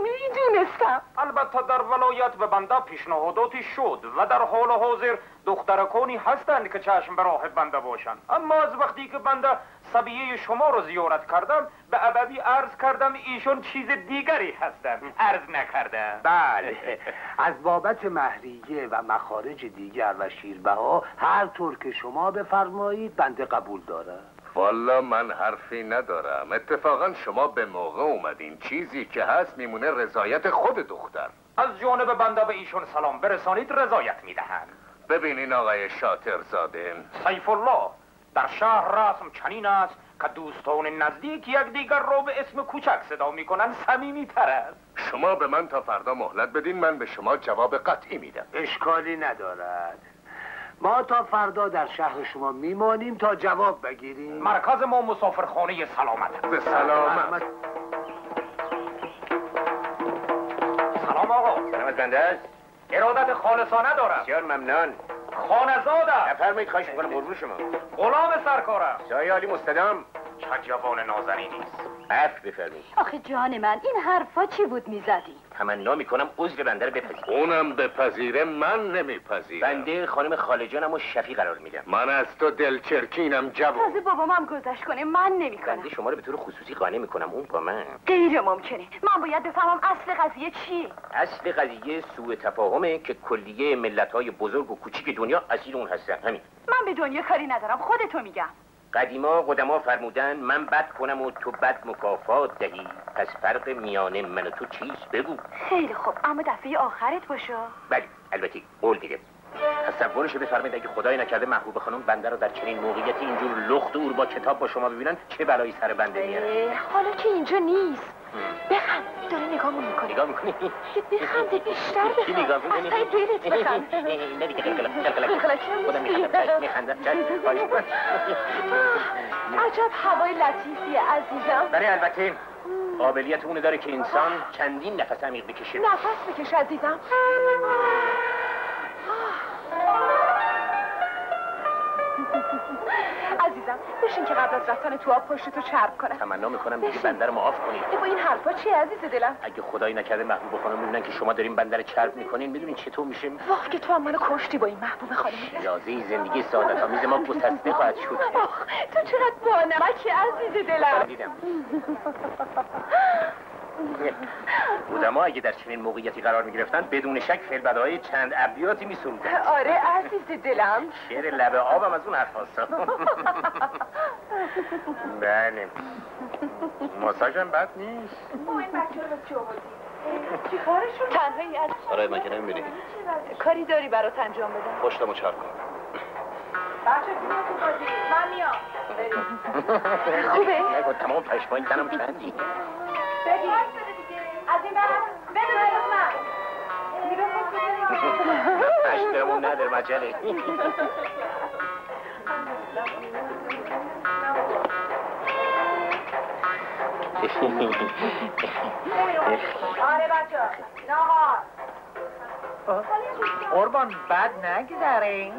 میدونستم. البته در ولایت به بنده پیشنهاداتی شد و در حال حاضر دخترکانی هستند که چشم به راه بنده باشند. اما از وقتی که بنده صبیه شما رو زیارت کردم به ابوی عرض کردم ایشون چیز دیگری هستند. عرض نکردم. بله. از بابت مهریه و مخارج دیگر و شیربها هر طور که شما بفرمایید بنده قبول دارم. والا من حرفی ندارم. اتفاقا شما به موقع اومدین. چیزی که هست میمونه رضایت خود دختر. از جانب بنده به ایشون سلام برسانید، رضایت میدهند. ببینین آقای شاطرزاده، سیف الله، در شهر رسم چنین است که دوستان نزدیک یکدیگر را به اسم کوچک صدا میکنن. صمیمی‌تر است. شما به من تا فردا مهلت بدین، من به شما جواب قطعی میدم. اشکالی ندارد. ما تا فردا در شهر شما میمانیم تا جواب بگیریم. مرکز ما مسافرخانه سلامت. به سلامت. سلام آقا. سلامت بنده است. ارادت خالصانه دارم. بسیار ممنون. خانزادم. بفرمایید. خواهش میکنم. قربون شما. غلام سرکارم. سایه عالی مستدام. چه جوان نازنینی است. عفو بفرمایید. آخه جان من این حرفا چی بود میزدی؟ تمنا میکنم عذر بنده رو بپذیرید. اونم بپذیره من نمیپذیرم. بنده خانم خاله جانم و شفیع قرار میدم. من از تو دلچرکینم جوان. تازه بابامم گذشت کنه من نمیکنم. بنده شما رو به طور خصوصی قانع میکنم. اون با من. غیر ممکنه. من باید بفهمم اصل قضیه چیه. اصل قضیه سوء تفاهمه که کلیه ملت‌های بزرگ و کوچیک دنیا اسیر اون هستن. همین. من به دنیا کاری ندارم. خودتو میگم. قدیما قدما فرمودن من بد کنم و تو بد مکافات دهی. پس فرق میان من و تو چیست؟ بگو. خیلی خوب اما دفعه آخرت باشه. بله البته قول میدم. تصورش بفرمایید اگه خدای نکرده محبوب خانم بنده رو در چنین موقعیتی اینجور لخت اور با کتاب با شما ببینن چه بلایی سر بنده میاره. حالا که اینجا نیست. بخند. داره نگاهمون میکنه. نگاه میکنی؟ بخنده بیشتر بخند. چی نگاه میکنی؟ اصلا دلت بخند. نه دیگه قلقلک خودم میخندم. عجب هوای لطیفیه عزیزم. بله البته قابلیت اونه داره که انسان چندین نفس عمیق بکشه. نفس بکش عزیزم. عزیزم بشین که قبل از رفتن تو آب پشتتو چرب کنم. تمنا میکنم دیگه بنده رو معاف کنید. با این حرفا چی عزیز دلم؟ اگه خدایی نکرده محبوب خانم میبینن که شما دارین بنده رو چرب میکنین میدونین چطور میشه؟ واخ که تو هم منو کشتی با این محبوب خانم. شیرازه زندگی سعادت آمیز ما گسسته خواهد شد. تو چقدر بانمکی عزیز دلم. دیدم. بودما اگه در چنین موقعیتی قرار میگرفتن بدون شک فعل چند ابیاتی میسروندن. آره عزیز دلم. شعر لب آبم از اون حرف هستا. بله ماساژم بد نیست. این بچه رو چه آوردی؟ چی کارشون؟ تنهایی از آره من که نمیبینی. کاری داری برات انجام بدم؟ پشتمو چرب کن. بچه بیا تو بازی. من میام. خوبه؟ نگو تمام پشمایی تنم کندی. بگی از این برم بدون من اشترمون نداره مجله. آره بچه ناهار قربان بد نگذره.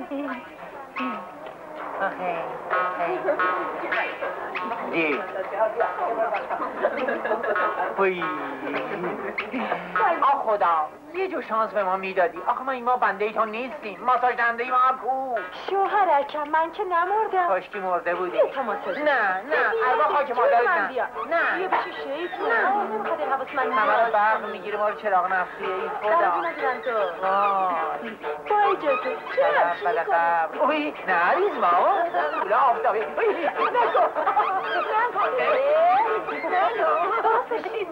دی آه خدا یه جو شانس به ما میدادی. آخه ما این ما بنده ای تو نیستیم، ماساژ دنده ای ما هم کو. شوهرکم من که نمردم. کاشکی مرده بودی. تو ماساژ نه اربا خاک مادرت نه. نه یه بچه شیطون. نه نمیخواد حواس من همه رو برق میگیره ما رو چراغ نفتی. ای خدا نگیرن تو. با اجازه چرا؟ اوی نه ریزما اولا آفتابی. اوی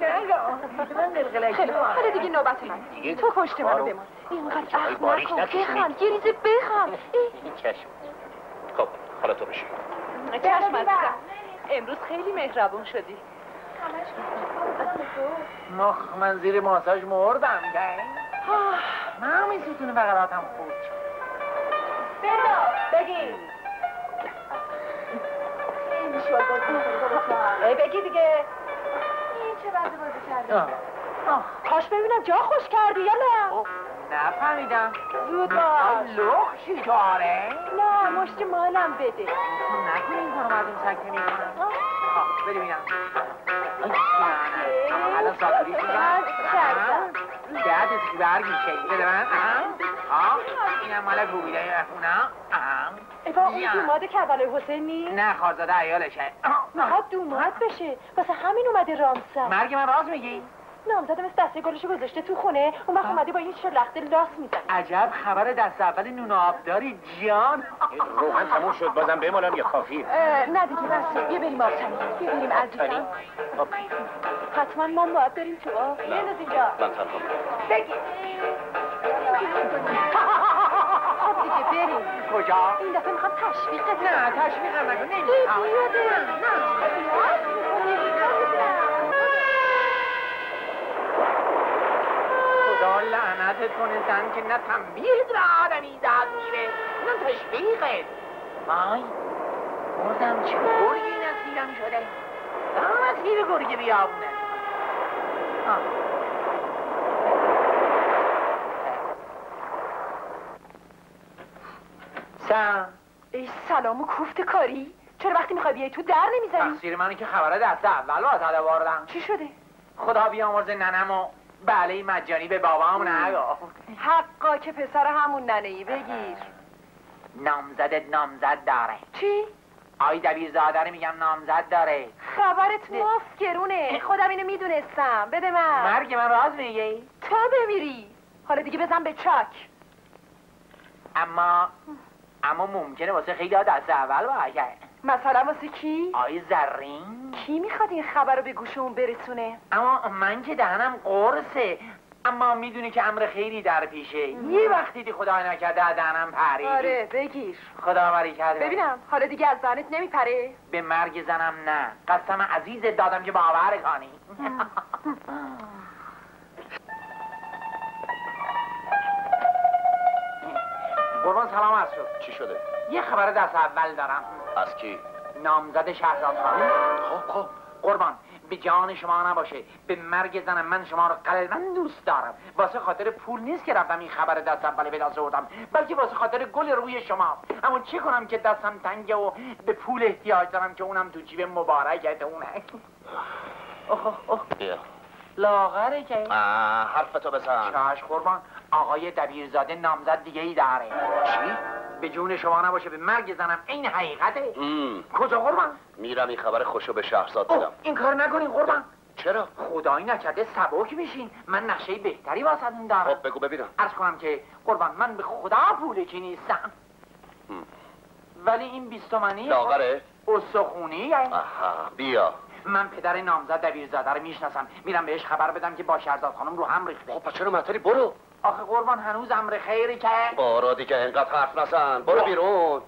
نگو حالا دیگه نوبت من. تو پشت منو بمان. اینقدر اخم نکن. بخند یه ریزه بخند. چشم. خب حالا تو بشی. چشم عزیزم. امروز خیلی مهربون شدی. مخ من زیر ماساژ مردم من همین ستون بغلاتم خورد شد. بگی بگی دیگه. این چه بنده بازی کرده؟ کاش ببینم جا خوش کردی یا نه؟ نفهمیدم. زود باش. لخشی داره؟ نه مشت مالم بده. نکنی این کارو مردم سکته میکنم. بده بینم. الان ساتوریش میگم دهتش برگ میشه. بده من. اینم مال گویده اخونا. ایبا اون دوماد کربلای حسین نیست؟ نه خواهزاده عیالشه. میخواد دوماد بشه. واسه همین اومده رامسر. مرگ من راز میگی؟ نامزده مثل دسته گلشو گذاشته تو خونه. اون وقت اومده با این شلخته لاس میزن. عجب خبر دست اول نون آب داری جان. روغن تموم شد بازم بمالم یا کافیه؟ نه دیگه بس. بیا بریم آبتنی. بیا بریم عزیزم. حتما ما باید بریم تو آب. بنداز اینجا. من تنها بگی. خب دیگه بریم. کجا؟ این دفعه میخواد تشویقت. نه تشویقم نکن. نمیخوام. خدا لعنتت کنه زن که نه تنبیه در آدمی زد میره نه تشویقت. وای مردم چه گرگی نصیبم شده. نصیب گرگ بیابونه. ای سلام و کوفت کاری. چرا وقتی میخوای بیای تو در نمیزنی؟ تقصیر منی که خبره دست اول واسه آوردم. چی شده؟ خدا بیامرزه ننمو بله مجانی به بابام نگو. حقا که پسر همون ننهی. بگیر. نامزدت نامزد داره. چی؟ آی دبیرزاده رو میگم نامزد داره. خبرت مفت گرونه. خودم اینو میدونستم. بده من. مرگ من راز میگی؟ تو بمیری. حالا دیگه بزن به چاک. اما ممکنه واسه خیلی ها دست اول باشه. مثلا واسه کی؟ آی زرین. کی میخواد این خبر رو به گوش اون برسونه؟ اما من که دهنم قرصه. اما میدونی که امر خیری در پیشه. یه وقتی دی خدا نکرده دهنم پرید. آره بگیر. خدا بری کرده. ببینم حالا دیگه از زنت نمیپره؟ به مرگ زنم نه. قسم عزیزت دادم که باور کنی. قربان سلام از شد. چی شده؟ یه خبر دست اول دارم. از کی؟ نامزد شهرزاد خانم. خب قربان به جان شما نباشه. به مرگ زنم من شما رو قلباً دوست دارم. واسه خاطر پول نیست که رفتم این خبر دست اول به دست آوردم، بلکه واسه خاطر گل روی شما. اما چه کنم که دستم تنگه و به پول احتیاج دارم که اونم تو جیب مبارکتونه. بیا لاغره که حرفتو بزن. چاش قربان. آقای دبیرزاده نامزد دیگه ای داره. چی؟ به جون شما نباشه به مرگ زنم این حقیقته. کجا قربان؟ میرم این خبر خوشو به شهرزاد بدم. این کار نکنین قربان. چرا؟ خدایی نکرده سبک میشین. من نقشه بهتری واسهتون دارم. خب بگو ببینم. عرض کنم که قربان من به خدا پولکی نیستم. ولی این 20 تومانی لاغره؟ استخونی. آها بیا. من پدر نامزد دبیرزاده رو میشناسم. میرم بهش خبر بدم که با شهرزاد خانم رو هم ریخته. خب چرا مطری؟ برو. آخه قربان هنوز امر خیری که. بارا دیگه اینقدر حرف نزن. برو بیرون.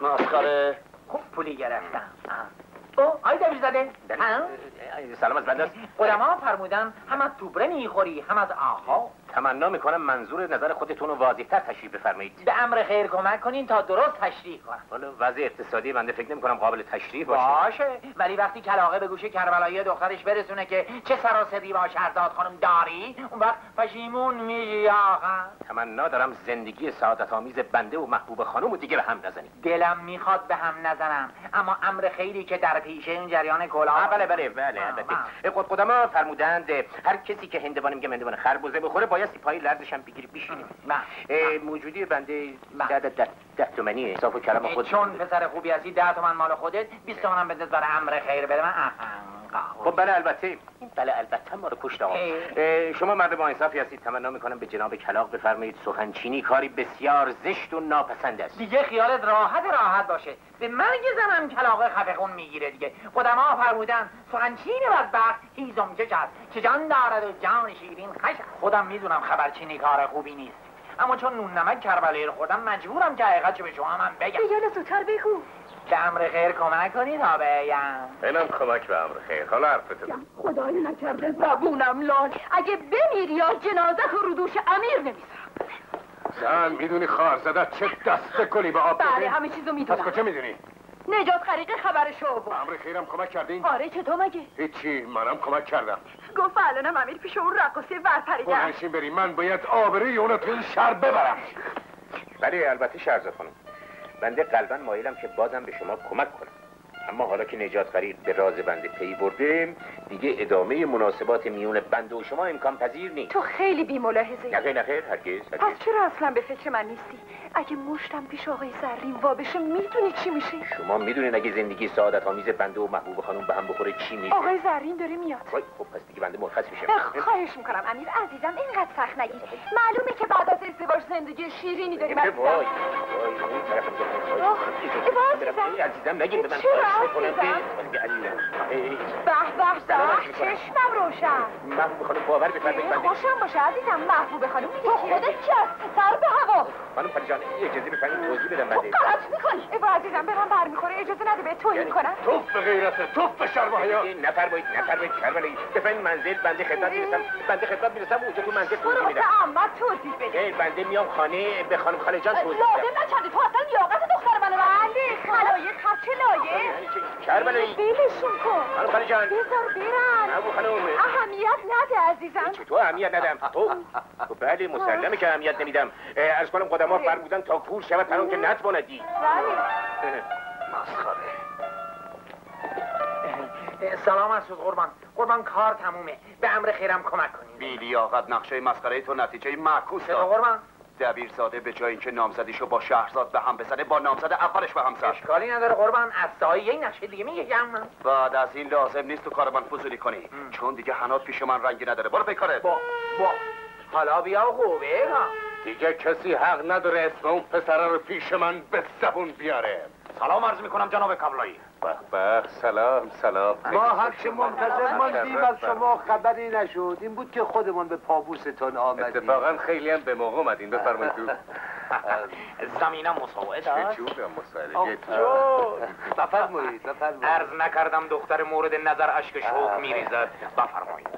مسخره. خوب پولی گرفتم. آی دبیرزاده. سلام از بنده است. علما فرمودن هم از توبره میخوری هم از آها. تمنا میکنم منظور نظر خودتون رو واضح‌تر تشریح بفرمایید. به امر خیر کمک کنین تا درست تشریح کنم. حالا وضع اقتصادی بنده فکر نمی‌کنم قابل تشریح باشه. ولی وقتی کلاغه به گوش کربلایی دخترش برسونه که چه سراسری با شهرداد خانم داری، اون وقت پشیمون میشی آقا. تمنا دارم زندگی سعادت‌آمیز بنده و محبوب خانم رو دیگه به هم نزنید. دلم میخواد به هم نزنم، اما امر خیری که در پیشه این جریان کلاه. بله البته قدما فرمودند هر کسی که هندوانه میگه هندوانه خربوزه بخوره باید پای لرزش هم بگیری بشینه. موجودی بنده 10 تومانی اضافه و کلام خود. چون پسر خوبی هستی 10 تومن مال خودت، 20 تومنم بنداز برای امر خیر بده من. خب بله البته ما رو کشت آقا. شما مرد با انصافی هستید. تمنا میکنم به جناب کلاغ بفرمایید سخنچینی کاری بسیار زشت و ناپسند است. دیگه خیالت راحت باشه. به مرگ زنم کلاغه خفه خون میگیره دیگه. قدما فرمودن سخنچین بدبخت هیزم چش است که جان دارد و جان شیرین خوش است. خودم میدونم خبرچینی کار خوبی نیست، اما چون نون نمک کربلایی رو خوردم مجبورم که حقیقتو به شما من بگم. یالا زودتر بگو. به امر خیر کمک کنید تا بگم. اینم کمک به امر خیر. حالا حرفتو خدای نکرده زبونم لال. اگه بمیری یا جنازه رو دوش امیر نمیذارم. زن میدونی خار زدت چه دسته کلی به آب داده؟ بله همه چیزو میدونم. پس کجا میدونی؟ نجات خریق خبرشو بود. امر خیرم کمک کردین؟ آره چطور مگه؟ هیچی منم کمک کردم. گفت الانم امیر پیش اون رقاصه ورپریدن. بلنشین بریم، من باید آبروی اونو تو این شهر ببرم. بله البته شهرزاد خانم، بنده قلبا مایلم که بازم به شما کمک کنم، اما حالا که نجات غریق به راز بنده پی برده دیگه ادامه مناسبات میون بنده و شما امکان پذیر نیست. تو خیلی بی ملاحظه‌ای. نه خیر هرگز. پس چرا اصلا به فکر من نیستی؟ اگه مشتم پیش آقای زرین وا بشه میدونی چی میشه؟ شما میدونین اگه زندگی سعادت آمیز بنده و محبوب خانم به هم بخوره چی میشه؟ آقای زرین داره میاد. خب پس دیگه بنده مرخص میشم. خواهش میکنم امیر عزیزم اینقدر سخت نگیر. معلومه که بعد از ازدواج زندگی شیرینی داریم. وای اون طرف عزیزم نگید به من خواهش میکنم به چشمم روشن. محبوب خانم باور بفرمایید بنده خوشم باشه عزیزم. محبوب خانم میگه خودت چی هستی سر به هوا. خانم خالی جان اجازه بفرمایید توضیح بدم بنده. غلط میکنی. عزیزم به من برمیخوره اجازه نده به توهین کنم. توف به غیرت توف به شرم و حیا. نفرمایید کربلایی بفرمایید منزل بنده خدمت میرسم اونجا تو منزل توضیح میدم. احمد توضیح بده. بنده میام خانه به خانم خاله جان توضیح لازم نکرده تو اصلا لیاقت دختر منو. بله خلایق خرچه لایه. کربلایی بیلشون کن. خانم خاله جان بذار برن. ابو خانم اهمیت نده عزیزم. چطور اهمیت ندم؟ تو بله مسلمه که اهمیت نمیدم. عرض کنم قدما فرمودن تا کور شود هر که نتواندی. بله مسخره. سلام مسعود قربان کار تمومه. به امر خیرم کمک کنین. بی لیاقت نقشه مسخره تو نتیجه معکوس داد. قربان دبیرزاده به جای اینکه نامزدیشو با شهرزاد به هم بزنه با نامزد اولش به هم زد. اشکالی نداره قربان، از سایه یک نقشه دیگه میگم. بعد از این لازم نیست تو کار من فضولی کنی، چون دیگه حنات پیش من رنگی نداره. برو بکاره. حالا بیا خوبه. دیگه کسی حق نداره اسم اون پسره رو پیش من به زبون بیاره. سلام عرض میکنم جناب کملایی. به سلام. ما هرچه منتظر ماندیم از شما خبری نشد. این بود که خودمون به پابوستون آمدیم. اتفاقا خیلی هم به موقع اومدین. بفرمایید تو. زمینم مساعد است. چه جور بفرمایید. عرض نکردم دختر مورد نظر اشک شوق میریزد. بفرمایید.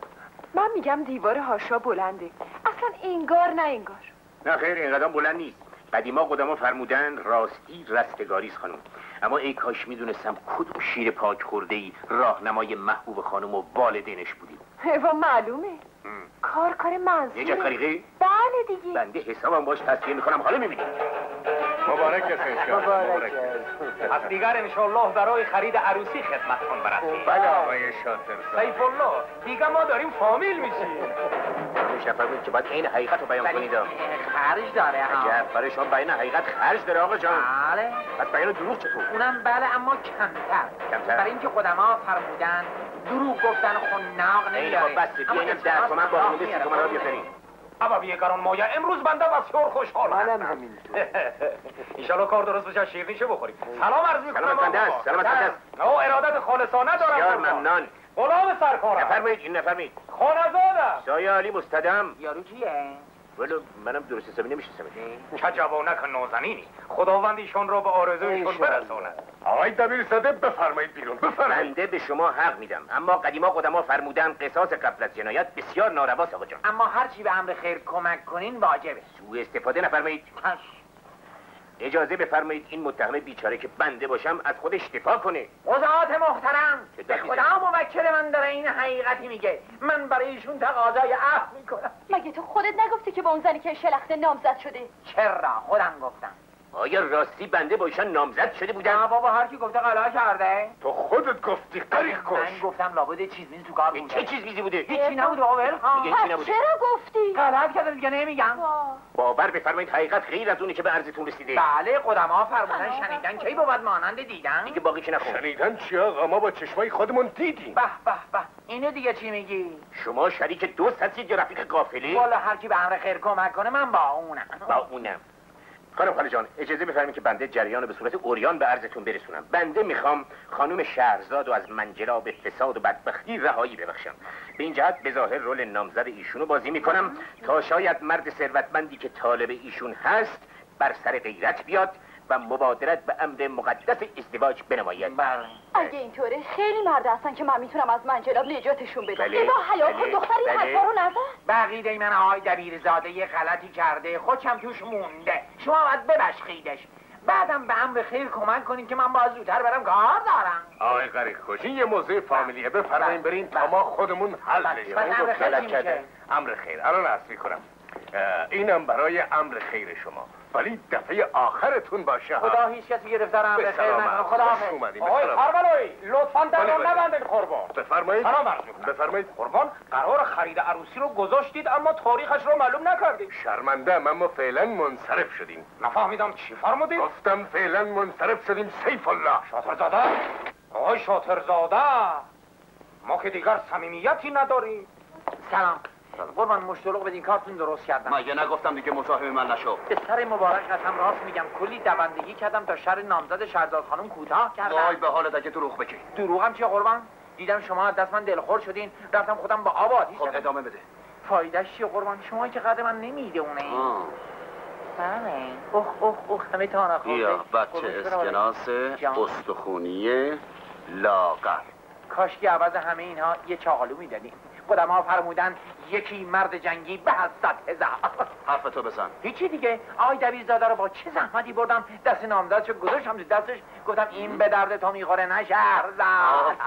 من میگم دیوار هاشا بلنده. اصلا انگار نه انگار. نه خیر اینقدر بلند نیست. قدیما قدما فرمودن راستی رستگاریست خانم، اما ای کاش میدونستم کدوم شیر پاک خورده ای راهنمای محبوب خانم و والدینش بودیم. و معلومه کار منزله. نجات غریقی؟ بله دیگه. بنده حسابم باش تصفیه میکنم. حالا میبینید. مبارک است. مبارک از دیگر انشالله برای خرید عروسی خدمتتون برسیم. بله آقای شاطر. سیف الله دیگه ما داریم فامیل میشیم. شفر بود که باید این حقیقت رو بیان کنید. خرج داره عجب برای شما بیان حقیقت خرج داره آقا جان. بله. پس بیان دروغ چطور؟ اونم بله اما کمتر. برای اینکه قدما فرمودن دروغ گفتن خناق نمیاره. خب بس بیاین 10 تومن با مونده 30 تومن رو بیارین. اما بیگران مایا امروز بنده بسیار خوشحالم. منم همینطور. انشالله کار درست بشه شیرینیشو بخوریم. سلام عرض میکنم. سلامت است. ارادت خالصانه دارم. بسیار ممنون. غلام سرکارم. نفرمایید. خانزادم. سایه علی مستدم. یارو کیه؟ ولو منم درست حسابی نمیشناسم. چه جوانک نازنینی، خداوند ایشان را به آرزویشون برساند. آقای دبیرزاده بفرمایید بیرون، بفرمایید. بنده به شما حق میدم، اما قدیما قدما فرمودن قصاص قبل از جنایت بسیار نارواست آقا جان. اما هر چی به امر خیر کمک کنین واجبه. سوء استفاده نفرمایید. اجازه بفرمایید این متهم بیچاره که بنده باشم از خودش دفاع کنه. قضات محترم، به خدا موکل من داره این حقیقتی میگه. من برای ایشون تقاضای عفو میکنم. مگه تو خودت نگفتی که با اون زنی که شلخته نامزد شده؟ چرا؟ خودم گفتم. آیا راستی بنده با ایشان نامزد شده بودم؟ بابا هر کی گفته غلا کرده. تو خودت گفتی قریق کش. من گفتم لابد چیز میزی تو کار بوده. چه چیز میزی بوده؟ هیچی نبوده آقا ول. چرا گفتی؟ غلط کردم دیگه نمیگم. باور بفرمایید حقیقت غیر از اونی که به عرضتون رسیده. بله قدما فرمودن شنیدن کی بود مانند دیدن. دیگه باقی چه نخون. شنیدن چی آقا؟ ما با چشمای خودمون دیدیم. به به به. اینو دیگه چی میگی؟ شما شریک دوست هستید یا رفیق قافله؟ والا هر کی به امر خیر کمک کنه من با اونم. خانم خاله جان اجازه بفرمایید که بنده جریان به صورت اوریان به عرضتون برسونم. بنده میخوام خانم شهرزاد و از منجلاب فساد و بدبختی رهایی ببخشم. به این جهت به ظاهر رول نامزد ایشونو بازی میکنم تا شاید مرد ثروتمندی که طالب ایشون هست بر سر غیرت بیاد و مبادرت به امر مقدس ازدواج بنماید. بله. اگه اینطوره خیلی مرد هستن که من میتونم از منجلاب نجاتشون بدم. بله. با حیا کن دختری حرفا رو نزن. بقیده من آقای دبیرزاده یه غلطی کرده خودشم توش مونده. شما باید ببخشیدش. بعدم به امر خیر کمک کنین که من باید زودتر برم کار دارم. آقای قریق کش این یه موضوع فامیلیه، بفرمایید برین تا ما خودمون حلش کنیم. امر خیر چی میشه؟ امر خیر الان عرض میکنم. اینم برای امر خیر شما، ولی دفعه آخرتون باشه. خدا هیچ کسی گرفتار امر خیر نکنه. خدا اومدیم. آقای کاربلایی لطفاً درون نبندید قربان. بفرمایید. سلام عرض میکنم. بفرمایید. قربان قرار خرید عروسی رو گذاشتید اما تاریخش رو معلوم نکردید. شرمنده‌ام اما فعلا منصرف شدیم. نفهمیدم چی فرمودید؟ گفتم فعلا منصرف شدیم. سیف الله. شاطرزاده؟ آقای شاطرزاده ما که دیگر صمیمیتی نداریم. سلام. قربان مشتلق بدین کارتون درست کردم. مگه نگفتم دیگه مصاحبه من نشو. به سر مبارک قسم راست میگم کلی دوندگی کردم تا شر نامزد شهرزاد خانم کوتاه کردم. وای به حالت اگه دروغ بگی. دروغم چیه قربان؟ دیدم شما از دست من دلخور شدین رفتم خودم با آب آتیش خب ادامه بده. فایدهش چیه قربان؟ شما که قدر من نمیدونه. بله. اوه همه تا نخورده. بیا بچه اسکناس استخونی لاغر. کاشکی عوض همه اینها یه چاقالو میدادیم. قدما فرمودن یکی مرد جنگی به 100,000. حرفتو بزن. هیچی دیگه. آقای دبیرزاده رو با چه زحمتی بردم دست نامزدشو گذاشتم تو دستش گفتم این به درد تو میخوره نه شهرزاد.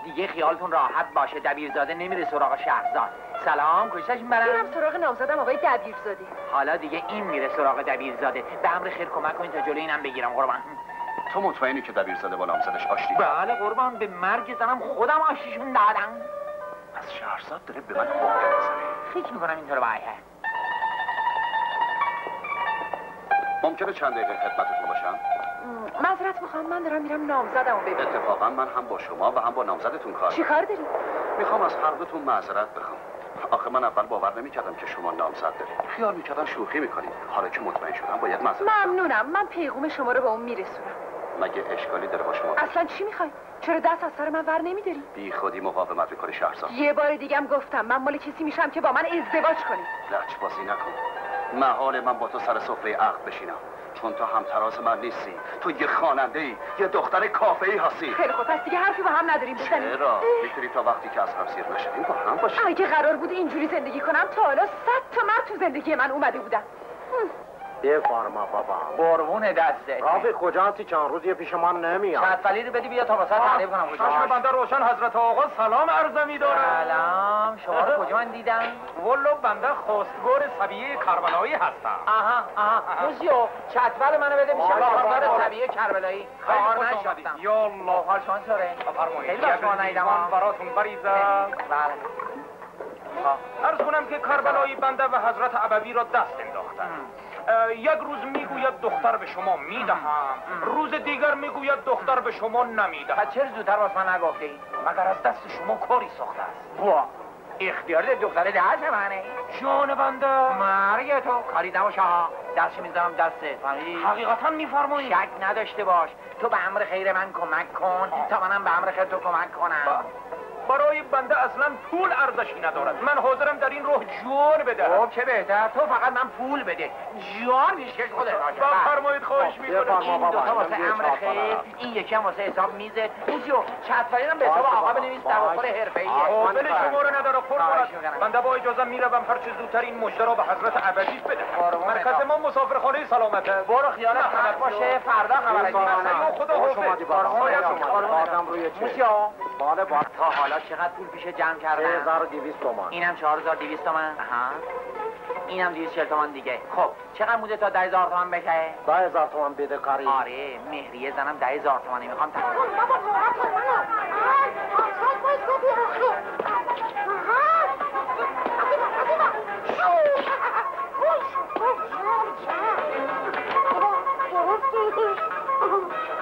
دیگه خیالتون راحت باشه دبیرزاده نمیره سراغ شهرزاد. سلام کجاش برم؟ میرم سراغ نامزدم آقای دبیرزاده. حالا دیگه این میره سراغ دبیرزاده. به امر خیر کمک کنین تا جلوی اینم بگیرم قربان. تو مطمئنی که دبیرزاده با نامزدش آشتی؟ بله قربان به مرگ زنم خودم آشتیشون دادم. از شهرزاد داره به من حکم میزنه. فکر میکنم اینطور باید. ممکنه چند دقیقه خدمتتون باشم؟ معذرت میخوام من دارم میرم نامزدمو ببینم. اتفاقا من هم با شما و هم با نامزدتون کار چی کار داری؟ میخوام از هر دوتون معذرت بخوام. آخه من اول باور نمیکردم که شما نامزد دارید. خیال میکردم شوخی میکنید. حالا که مطمئن شدم باید معذرت. ممنونم. من پیغام شما رو به اون میرسونم. مگه اشکالی داره با شما؟ اصلا چی میخوای؟ چرا دست از سر من ور نمیداری؟ بی خودی مقاومت میکنی شهرزاد. یه بار دیگم گفتم من مال کسی میشم که با من ازدواج کنی. لچ بازی نکن. محال من با تو سر سفره عقد بشینم. چون تو همتراز من نیستی. تو یه خواننده ای، یه دختر کافه‌ای هستی. خیلی خوب پس دیگه حرفی با هم نداریم بزنیم. چرا؟ میتونی تا وقتی که از هم سیر نشدیم با هم باشیم. اگه قرار بود اینجوری زندگی کنم تا حالا 100 تا مرد تو زندگی من اومده بودن. بفرما بابا قربون دسته. رافیق کجا هستی؟ چند روزیه پیش ما نمیاد. شطفلی رو بدی بیا تا واسه تعریف کنم. چشم بنده روشن حضرت آقا سلام عرض می‌دارم. سلام شما رو کجا من دیدم؟ والله بنده خواستگار سبیه کربلایی هستم. آها موسیو چطور منو بده میشه خواستگار سبیه کربلایی. کار نشدم. یا الله حال شما چطوره؟ بفرمایید. خیلی وقت ما ندیدم. براتون بریزم. بله. عرض کنم که کربلایی بنده و حضرت ابوی را دست انداختن. یک روز میگوید دختر به شما میدهم، روز دیگر میگوید دختر به شما نمیدهم. پس چرا زودتر واسه من نگفتی؟ مگر از دست شما کاری ساخته است. وا اختیار دختر دهش منه. جان بنده مرگ تو کاری نباشه ها. دستش میذارم دستت فهمیدی؟ حقیقتا میفرمایید. شک نداشته باش. تو به امر خیر من کمک کن تا منم به امر خیر تو کمک کنم. برای بنده اصلا پول ارزشی ندارد. من حاضرم در این راه جان بدهم. خب چه بهتر، تو فقط من پول بده، جان پیشکش خودت باشه. بفرمایید، خواهش میکنم. این دوتا واسه امر خیر، این یکی هم واسه حساب میزه. موسیو چتفری هم به حساب آقا بنویس، دواخل حرفه‌ایه. قابل شما رو نداره قربانت. بنده با اجازه میروم، هر چه زودتر این مژده را به حضرت ابدی بده. مرکز ما مسافرخانه سلامته. برو خیالت راحت باشه، فردا خبر بدید. خدا حافظ. موسیو بالا تا حالا چقدر پول پیش جمع کردن؟ 3200 تومان. اینم 4200 تومان. آها. اینم 240 تومان دیگه. خب چقدر بوده تا 10000 تومان بشه؟ 10000 تومان بده کاری. آره مهریه زنم 10000 تومانی میخوام.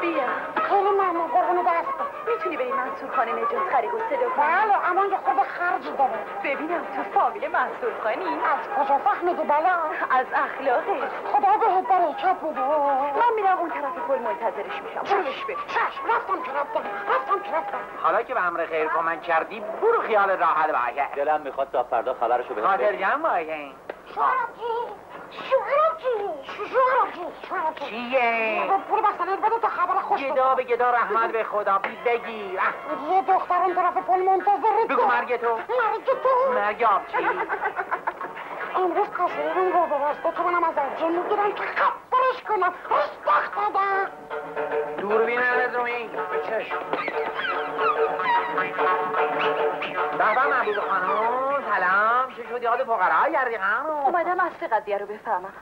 بیا خیلی ممنون، قربون دست. میتونی بری منصور خانه نجات خری و صدا کنی؟ بله، اما یه خود خرجی داره. ببینم تو فامیل منصور خانی؟ از کجا فهمیدی بالا؟ از اخلاقش. خدا بهت برکت بده. من میرم اون طرف پل منتظرش میشم. بروش بریم. چشم، رفتم که رفتم. حالا که به امر خیر کمک کردی برو خیال راحت باشه. دلم میخواد تا فردا خبرشو بهت خاطر جمع باشه. شوهرم جی. چیه؟ پول بستنت بده تا خبر خوش بده. گدا به گدا رحمت به خدا بگیر. یه دختر اون طرف پل منتظرت. بگو مرگ تو. مرگ آبچی. امروز قصیرون رو به واسطه تو منم از جن میگیرم که خبرش کنم. استخ دادم. دوربین رزومی. چشم. بابا محبوب خانم سلام. چه شد یاد فقرا گردی خانم؟ اومدم اصل قضیه رو بفهمم.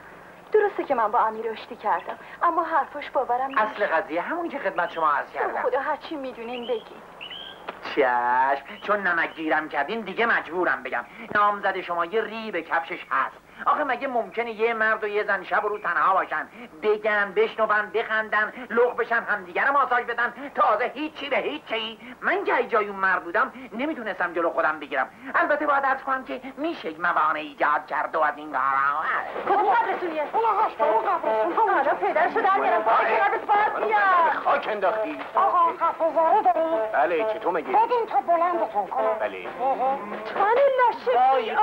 درسته که من با امیر آشتی کردم، اما حرفش باورم نمیشه. اصل قضیه همونی که خدمت شما عرض کردم. خدا هرچی میدونین بگی. چشم، چون نمک گیرم کردین دیگه مجبورم بگم نامزد شما یه ری به کفشش هست. آخه مگه ممکنه یه مرد و یه زن شب و روز تنها باشن، بگن، بشنون، بخندن، لغ بشن، همدیگر ماساژ بدن، تازه هیچی به هیچی؟ من که جای اون مرد بودم نمیتونستم جلو خودم بگیرم. البته باید عرض کنم که میشه موانع ایجاد کرد و از این کارا. کدوم قبرستونیه؟ حالا پدرشو در میارم پاکراتت باید بیار. خاک انداختی؟ آقا قفزاره داری؟ بله، چطور میگی؟ بدین تا بلندتون کنم. بله. تن لاشه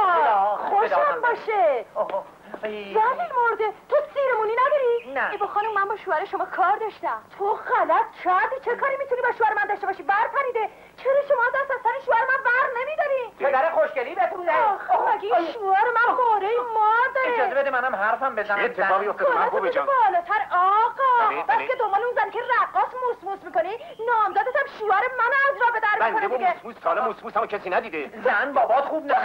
خوشم باشه. زلیل مرده، تو سیرمونی نداری؟ نه. ای با خانم، من با شوهر شما کار داشتم. تو غلط کردی. چه کاری میتونی با شوهر من داشته باشی؟ برپریده. چرا شما دست از سر شوهر من بر نمیداری؟ پدر خوشگلی بهتون ده. مگه این شوهر من باره مار داره؟ اجازه بده منم حرفم بزنم. اتفاقی افتاده محبوب جان. بالاتر آقا. بله، بس که دنبال اون زنی که رقاص موس میکنی، نامزدت هم شوهر من از راه به در میکنه بنده دیگه. موسموس ساله موسموس هم کسی ندیده. زن بابات خوب نه.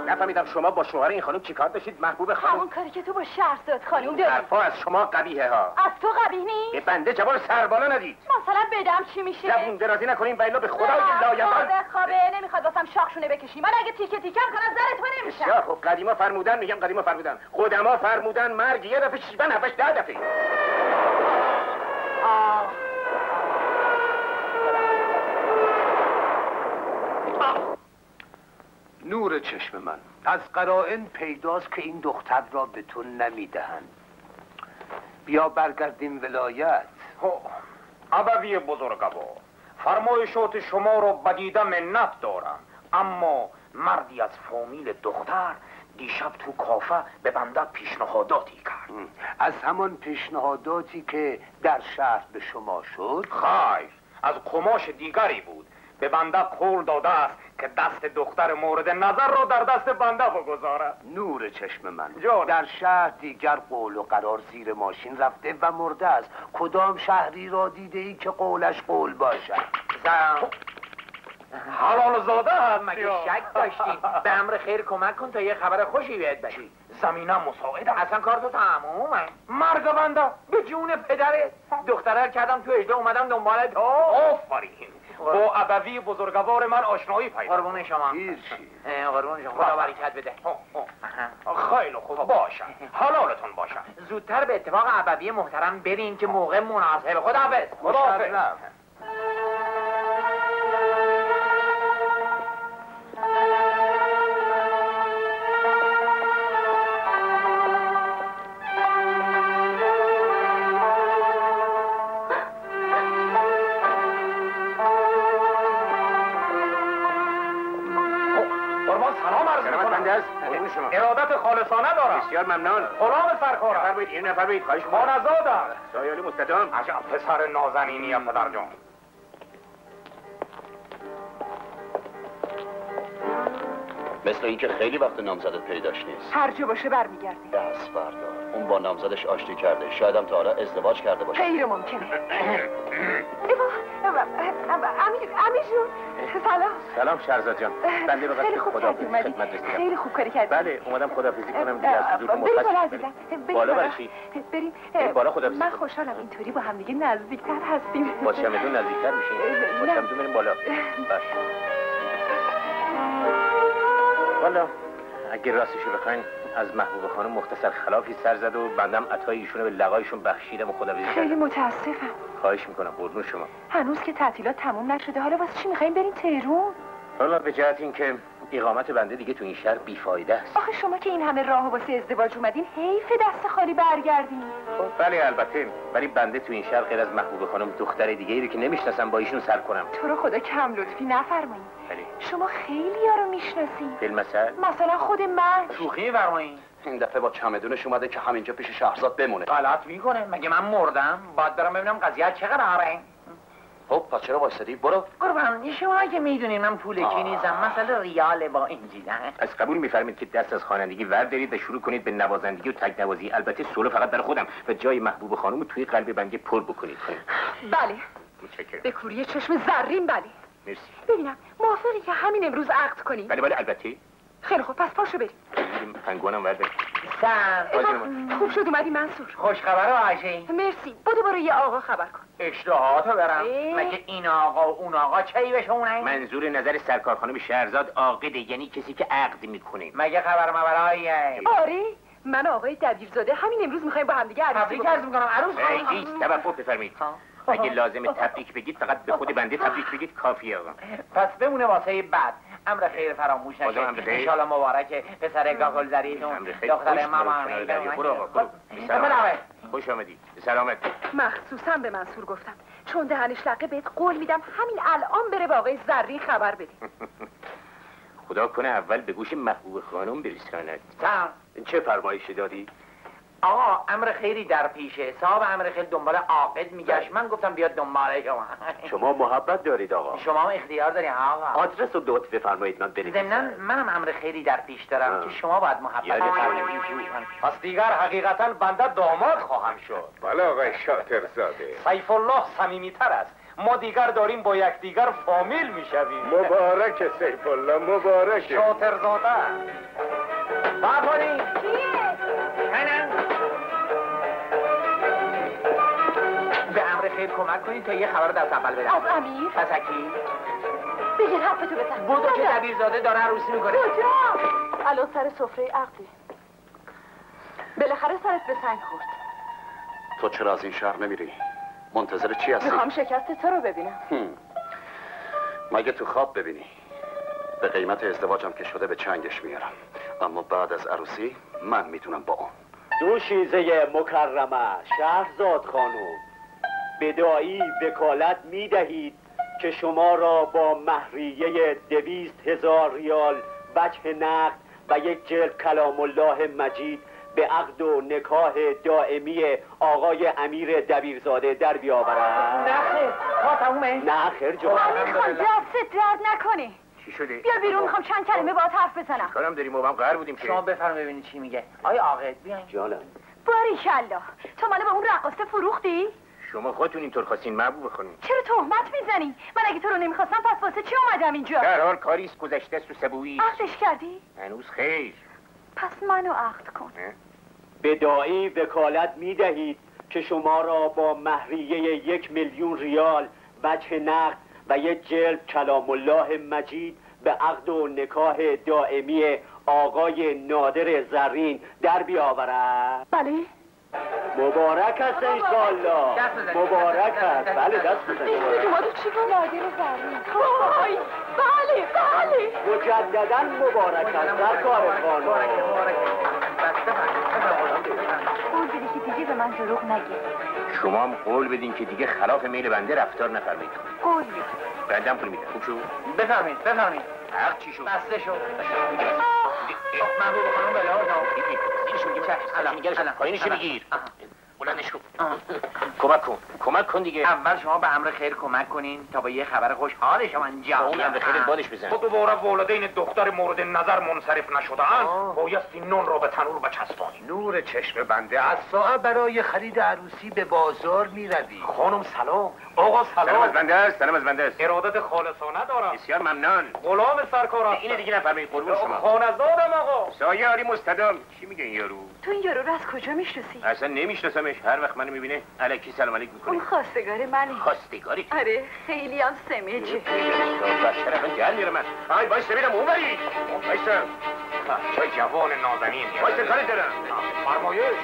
نفهمیدم شما با شوهر این خانم چیکار داشتید محبوب خانم؟ همون کاری که تو با شهرزاد خانم داری. حرفا از شما قبیحه ها. از تو قبیح نیست؟ به بنده جواب سربالا ندید. مثلا بدم چی میشه؟ زبون درازی نکنین و الا به خدای لایزال. خوابه نمیخواد واسم شاخشونه بکشی. من اگه تیکه تیکم کنم زرت نمیشم. یا خب قدیما فرمودن، میگم قدیما فرمودن، قدما فرمودن مرگ یه دفعه، شیون 7 10 دفعه. نور چشم من، از قرائن پیداست که این دختر را به تو نمیدهند. بیا برگردیم ولایت. ابوی بزرگوار، فرمایشات شما را بدیده منت دارم، اما مردی از فامیل دختر دیشب تو کافه به بنده پیشنهاداتی کرد. از همان پیشنهاداتی که در شهر به شما شد؟ خیر، از قماش دیگری بود. به بنده قول داده است که دست دختر مورد نظر را در دست بنده بگذارد. نور چشم من، جان. در شهر دیگر قول و قرار زیر ماشین رفته و مرده است. کدام شهری را دیده ای که قولش قول باشد؟ حلال زاده هست. مگه شک داشتی؟ به امر خیر کمک کن تا یه خبر خوشی بهت بدی. زمینه مساعده. اصلا کار تو تمومه. مرگ بنده به جون پدرت دختره کردم تو اجده اومدم دنبال تو. آفرین. با ابوی بزرگوار من آشنایی پیدا. قربون شما. قربون شما. خدا برکت بده. خیلی خوب باشه. حلالتون باشه. زودتر به اتفاق ابوی محترم برین که موقع مناسب. خداحافظ. خداحافظ. خالصانه دارم. بسیار ممنون. غلام سرکارم. نفر بید، این نفر بید، خواهش می‌کنم. خانزادم. سایالی مستدام. عجب پسر نازنینی پدر جان. مثل اینکه خیلی وقت نامزدت پیداش نیست. هر جا باشه برمیگرده. دست بردار. اون با نامزدش آشتی کرده. شاید هم تا حالا ازدواج کرده باشه. غیر ممکنه. امیر جون سلام. سلام شهرزاد جان. بنده به خیلی قصد خوب خداحافظی کردی خدمت رسیدم. خیلی خوب کاری کردی. بله اومدم خداحافظی کنم دیگه از حضور بریم بالا عزیزم. بالا برای چی؟ بریم بالا خداحافظی. من خوشحالم اینطوری با هم دیگه نزدیکتر هستیم. با چمدون نزدیکتر میشیم. با چمدون بریم بالا. والا اگه راستشو بخواین از محبوب خانم مختصر خلافی سر زد و بندم عطای ایشونو به لقایشون بخشیدم و خداحافظی کردم. خیلی متاسفم. خواهش میکنم قربون شما. هنوز که تعطیلات تموم نشده. حالا واسه چی میخوایم بریم تهران؟ حالا به جهت اینکه اقامت بنده دیگه تو این شهر بیفایده است. آخه شما که این همه راه واسه ازدواج اومدین حیف دست خالی برگردین. بله البته ولی بنده تو این شهر غیر از محبوب خانم دختر دیگه ای رو که نمیشناسم با ایشون سر کنم. تو رو خدا کم لطفی نفرمایید. بله. شما خیلی ها رو میشناسین. مثلا خود من. شوخی فرمایید. این دفعه با چمدونش اومده که همینجا پیش شهرزاد بمونه. غلط میکنه. مگه من مردم؟ باید برم ببینم قضیه چه قراره. خب پس چرا وایسادی؟ برو. قربان شما که میدونین من پولکی نیستم. مثلا ریال با اینجیدن. از قبول میفرمید که دست از خوانندگی وردارید و شروع کنید به نوازندگی و تک نوازی. البته سولو فقط برای خودم و جای محبوب خانم توی قلب بنده پر بکنید. بله. متشکرم. به کوری چشم زرین بله. مرسی. ببینم موافقی که همین امروز عقد کنیم؟ بله البته. خیلی خوب پس پاشو بریم. پنگوانم ورده. خوب شد اومدی منصور. خوش خبر آجی. مرسی. برو یه آقا خبر کن. اشتهاتو برم. مگه این آقا و اون آقا چی بهشونه؟ منظور نظر سرکار خانم شهرزاد عاقده، یعنی کسی که عقد میکنه. مگه خبر مبراییه؟ آره من آقای دبیرزاده همین امروز میخوایم با هم دیگه تبریک عرض میکنم. عروس هیچ توقف بفرمایید. اگه لازمه تبریک بگید فقط به خود بنده تبریک بگید کافیه آقا. پس بمونه واسه بعد. امر خیر فراموش نشه. ان شاء الله مبارکه پسر گاگلزریتون دختر مامان. خوش آمدید. سلامت. مخصوصا به منصور گفتم چون دهنش لقه بهت قول میدم همین الان بره به آقای زرین خبر بده. خدا کنه اول به گوش محبوب خانم برساند. چه فرمایشی دادی؟ آقا امر خیری در پیشه. صاحب امر خیلی دنبال عاقد میگشت. من گفتم بیاد دنبال شما. شما محبت دارید آقا. شما هم اختیار دارید آقا. آدرس رو لطف بفرمایید من بنویسم. ضمناً منم امر خیری در پیش دارم که شما باید محبت کنید. پس دیگر حقیقتا بنده داماد خواهم شد. بله آقای شاطرزاده. سیف الله صمیمی‌تر است. ما دیگر داریم با یکدیگر فامیل میشویم. مبارک سیف الله مبارک. شاطرزاده. بابانی. به امر خیر کمک کنید تا یه خبر در اول بدم. از امیر؟ پسکی؟ بگیر حرفتو بزن. بودو که دبیرزاده داره عروسی میکنه. کجا؟ الان سر سفره عقدی. بالاخره سرت به سنگ خورد. تو چرا از این شهر نمیری؟ منتظر چی هستی؟ میخوام شکست تو رو ببینم. مگه تو خواب ببینی؟ به قیمت ازدواجم که شده به چنگش میارم، اما بعد از عروسی من میتونم با اون. دوشیزه مکرمه شهرزاد خانم، بداعی وکالت میدهید که شما را با مهریه 200,000 ریال وجه نقد و یک جلد کلام الله مجید به عقد و نکاح دائمی آقای امیر دبیرزاده در بیاورد. نه خیر تا تمومه؟ نه خیر جان. میخوام دست درد نکنی. چی شده؟ بیا بیرون میخوام چند کلمه باهات حرف بزنم. کارم داریم و هم قرار بودیم که شما بفرم ببینید چی میگه. آیا عاقد بیاین. جانم. باریکالله. تو مال به اون رقاصه فروختی؟ شما خودتون اینطور خواستین محبوب خانم. چرا تهمت میزنی؟ من اگه تو رو نمیخواستم پس واسه چی اومدم اینجا؟ در حال کاری است گذشته است و سبویی. عقدش کردی؟ هنوز خیر. پس منو عقد کن. بداعی وکالت میدهید که شما را با مهریه 1,000,000 ریال وجه نقد و یک جلد کلام الله مجید به عقد و نکاح دائمی آقای نادر زرین در بیاورد. بله. مبارک است انشاءالله. مبارک است. بله دست بزنید. چی بود؟ نادر زرین. وای بله. مجددا مبارک است سرکار خانم. قول بده که دیگه به من دروغ نگی. شما هم قول بدین که دیگه خلاف میل بنده رفتار نفرمایید. قول میدم. بنده هم پول میدم. خوب شو؟ بفرمایید. عقد چی شد؟ بسته شد. محبوب خانم بلاد زیرشو میگیر پایینشو میگیر بلندش کن کمک کن دیگه. اول شما به امر خیر کمک کنین تا با یه خبر خوش حالش من جا اون امر خیر بادش بزن. خود دوباره والدین دختر مورد نظر منصرف نشدن بایستی نون را به تنور بچسبانی. نور چشم بنده، از ساعت برای خرید عروسی به بازار میروی. خانم سلام. آقا سلام از بنده است. سلام از بنده است. ارادت خالصانه دارم. بسیار ممنون. غلام سرکار هستم. اینه دیگه نفرمایید قربون شما. خانه‌زادم آقا. سایه علی مستدام. چی میگه این یارو؟ تو این یارو رو از کجا میشناسی؟ اصلا نمیشناسمش. هر وقت منو میبینه الکی سلام علیک میکنه. اون خواستگار منی. خواستگاری؟ آره خیلی هم سمجه. بچه رو در میاره من. آی باش ببینم اون بری. وایسا. چه جوان نازنین. وایسا کاری دارم. فرمایش.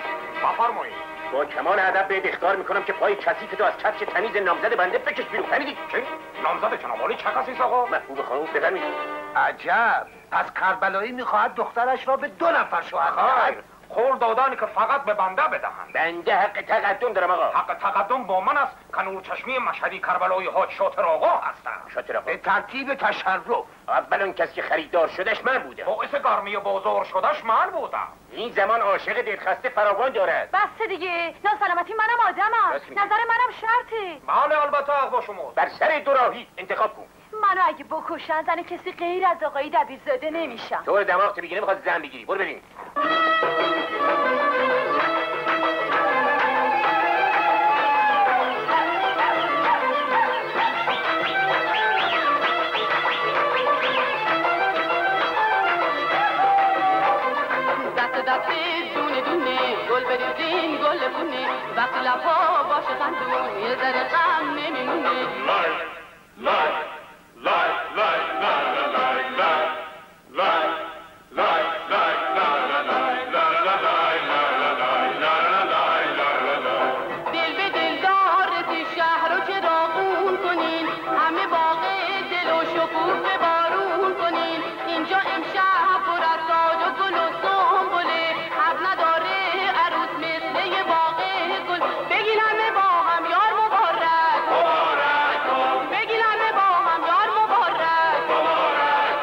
بفرمایید. با کمال ادب بهت اخطار میکنم که پای کثیف تو از کفش تمیز نامزد بنده بکش بیرون. فهمیدی؟ چه؟ نامزد جناب عالی چه کسی آقا؟ محبوب خانم بفرمایید. عجب. پس کربلایی میخواهد دخترش را به 2 نفر شوهر دهد. قول دادن که فقط به بنده بدهند. بنده حق تقدم دارم آقا. حق تقدم با من است که نورچشمی مشهدی کربلای حاج شاطر آقا هستم. شاطر آقا به ترتیب تشرف. اول اون کسی که خریدار شدش من بودم. باعث گرمی بازار شدش من بودم. این زمان عاشق دلخسته فراوان دارد. بس دیگه. ناسلامتی منم آدمم. نظر منم شرطه. بله البته حق با شماست. بر سر دو راهی انتخاب کن. منو اگه بکشن زن کسی غیر از آقای دبیرزاده نمیشم. تو دماغت بگیره میخواد زن بگیری. برو بریم. گل بریزین گل بونه وقتی لبا باشه خندون یه ذره غم نمیمونه. لای لای لای لای لای لای لای لای دل به دل دارت شهر رو چراغون کنین همه باغ دل و شکوفه بارون کنین اینجا امشب پر از تاج و گل و سنبله حد نداره عروس مثل یه باغ گل بگین همه با هم یار مبارک مبارک بگین همه با هم یار مبارک مبارک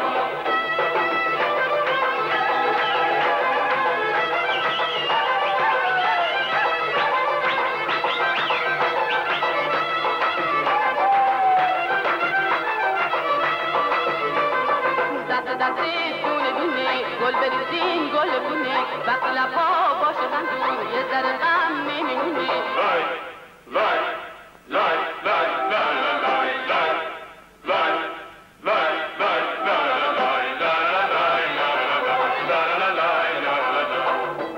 دست دونه دونه گل بریزین گل بونه وقتی لبا باشه خندون یه ذره غم نمیمونه. لای لای لای لای لای لای لای لای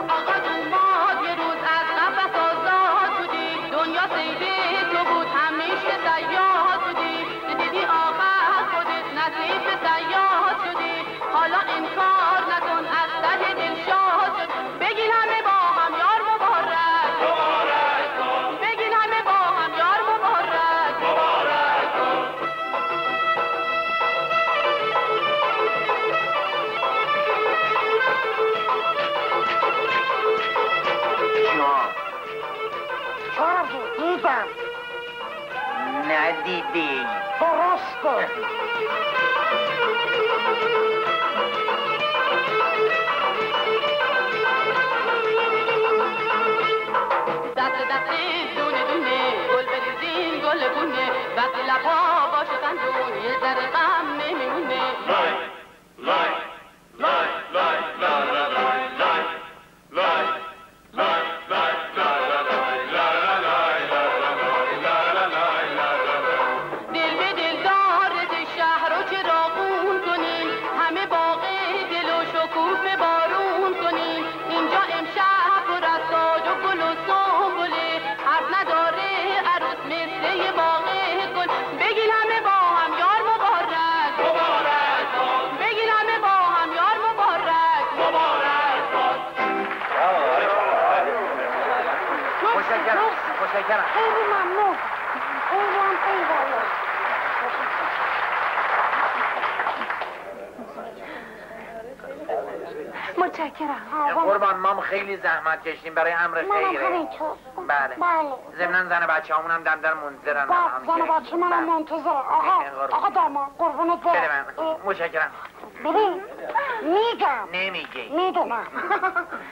آقا اومد یه روز از قفس آزاد بودی دنیا سیده تو بود همیشه صیاد بودی دیدی آخر خودت نصیب صیاد شدی حالا انکار نکن از ته دل شاد شد بگین همه با هم یار مبارک مبارک بگین همه با هم یار مبارک مبارک چرا دیدم ندیدی درسته. دست دونه دونه گل بریزین گل بونه وقتی لبا باشه خندون یه ذره غم نمیمونه. لای لای لای لای لای لای لای دل به دل دارت شهر رو چراغون کنین همه باغ دل و شکوفه بارون کنین اینجا امشب پر از تاج و گل و سنبله حرف نداره عروس مثل یه باغ گل بگین همه با هم یار مبارک مبارک بگین همه با هم یار مبارک مبارک. متشکرم متشکرم. خیلی ممنون. خیلی هم ایوالا. متشکرم. قربان ما خیلی زحمت کشیدیم برای امر خیره. بله. ضمناً زن بچه‌هامون هم در منتظرن. زن بچه منم منتظر. آقا داما قربونت برم. متشکرم. ببین میگم نمیگی میدونم.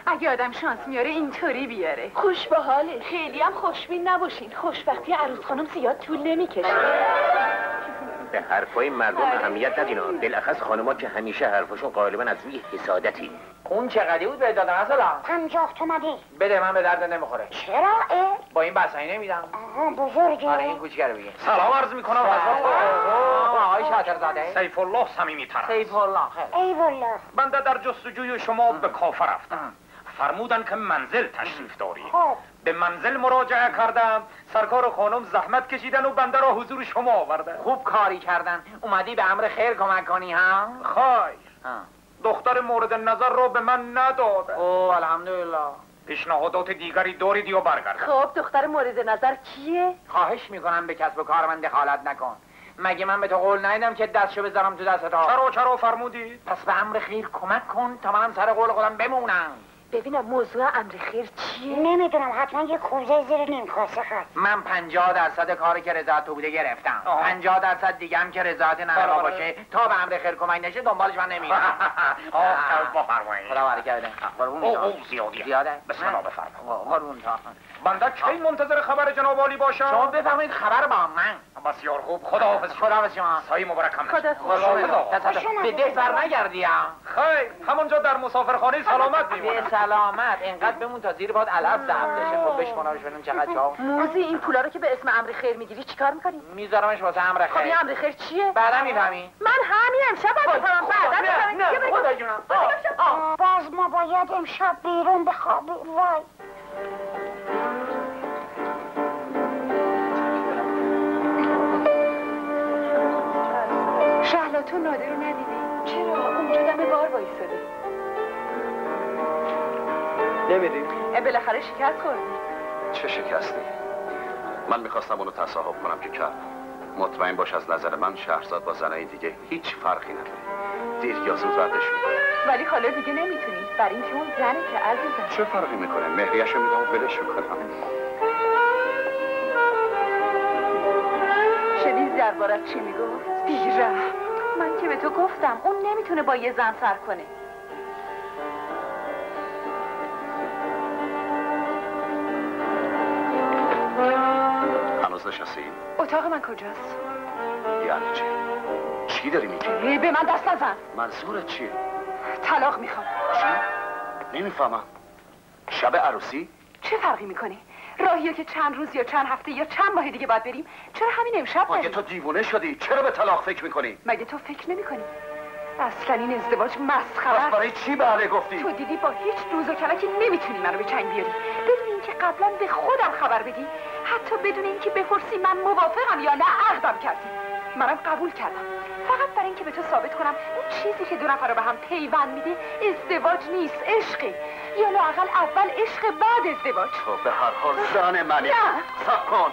اگه آدم شانس میاره اینطوری بیاره. خوش به حاله. خیلی هم خوشبین نباشین. خوشبختی عروس خانم زیاد طول نمیکشه. به حرفای مردم اهمیت ندین ها. بالاخص خانما که همیشه حرفاشون غالبا از روی حسادتی. اون چقدری بود بهت دادم اصلا؟ 50 تومنی. بده من به درد نمیخوره. چرا؟ با این بسایی نمیدم. آها بزرگه. آره این کوچیکه رو بگیر. سلام عرض میکنم آقای شاطرزاده. سیف الله صمیمی طرف. سیف الله خیر. ای والله. بنده در جستجوی شما به کافه رفتم. فرمودن که منزل تشریف داری. خب به منزل مراجعه کردم. سرکار خانم زحمت کشیدن و بنده را حضور شما آوردن. خوب کاری کردن. اومدی به امر خیر کمک کنی ها؟ خیر. دختر مورد نظر رو به من نداده. اوه الحمدلله. پیشنهادات دیگری دارید یا برگردم؟ خب دختر مورد نظر کیه؟ خواهش میکنم به کسب و کار من دخالت نکن. مگه من به تو قول ندیدم که دستشو بذارم تو دست تو؟ چرا فرمودی؟ پس به امر خیر کمک کن تا منم سر قول خودم بمونم. ببینم موضوع امر خیر چیه؟ نمیدونم، حتما یه کوزه زیر نیم کاسه هست. من 50% کاری که رضایت تو بوده گرفتم. 50% دیگه هم که رضایت نرا باشه تا به امر خیر کمک نشه دنبالش من نمیرم. بفرمایید. خدا برکت. او زیاده. بسم الله بفرمایید. قربون تا. بنده کی منتظر خبر جناب عالی باشم؟ شما بفرمایید خبر با من. بسیار خوب. خداحافظ. خداحافظ شما. سایه مبارکم. خدا. به ده سر نگردی ها. خیر، همونجا در مسافرخانه سلامت میمونم. به سلامت. اینقدر بمون تا زیر پات علف ضبط بشه. خب بشمونمش ببینم چقدر چاو. موزی این پولا رو که به اسم امر خیر میگیری چیکار میکنی؟ میذارمش واسه امر خب خیر. این امر خیر چیه؟ بعدا میفهمی. من همین امشب میفهمم. بعدا میفهمی. خدا جونم. باز ما باید امشب بیرون بخوابیم. وای شهلا تو نادر رو ندیدی؟ چرا؟ اونجا دم بار وایساده. نمیدیم. بالاخره شکست خوردی. چه شکستی؟ من میخواستم اونو تصاحب کنم که کردم. مطمئن باش از نظر من شهرزاد با زنای دیگه هیچ فرقی نداره. دیر یا زود ردش میکنه. ولی حالا دیگه نمیتونی، برای اینکه اون زنه که عزیزم. چه فرقی میکنه؟ مهریه‌شو میدم و ولش میکنم. شدی دربارت چی میگفت؟ بیره. من که به تو گفتم اون نمیتونه با یه زن سر کنه. هنوز نشستی؟ اتاق من کجاست؟ یعنی چی؟ چی داری میگی؟ به من دست نزن. منظورت چیه؟ طلاق میخوام. چی؟ نمیفهمم. شب عروسی؟ چه فرقی میکنه؟ راهیه که چند روز یا چند هفته یا چند ماه دیگه باید بریم. چرا همین امشب مگه تو دیوونه شدی؟ چرا به طلاق فکر میکنی؟ مگه تو فکر نمیکنی؟ اصلا این ازدواج مسخره پس برای چی بله گفتی؟ تو دیدی با هیچ دوز و کلکی نمیتونی منو به چنگ بیاری بدون اینکه قبلا به خودم خبر بدی، حتی بدون اینکه بپرسی من موافقم یا نه عقدم کردی. منم قبول کردم فقط برای اینکه به تو ثابت کنم اون چیزی که دو نفر رو به هم پیوند میده ازدواج نیست، عشقه. یا لااقل اول عشق بعد ازدواج. تو به هر حال زن منی. نه. صبر کن.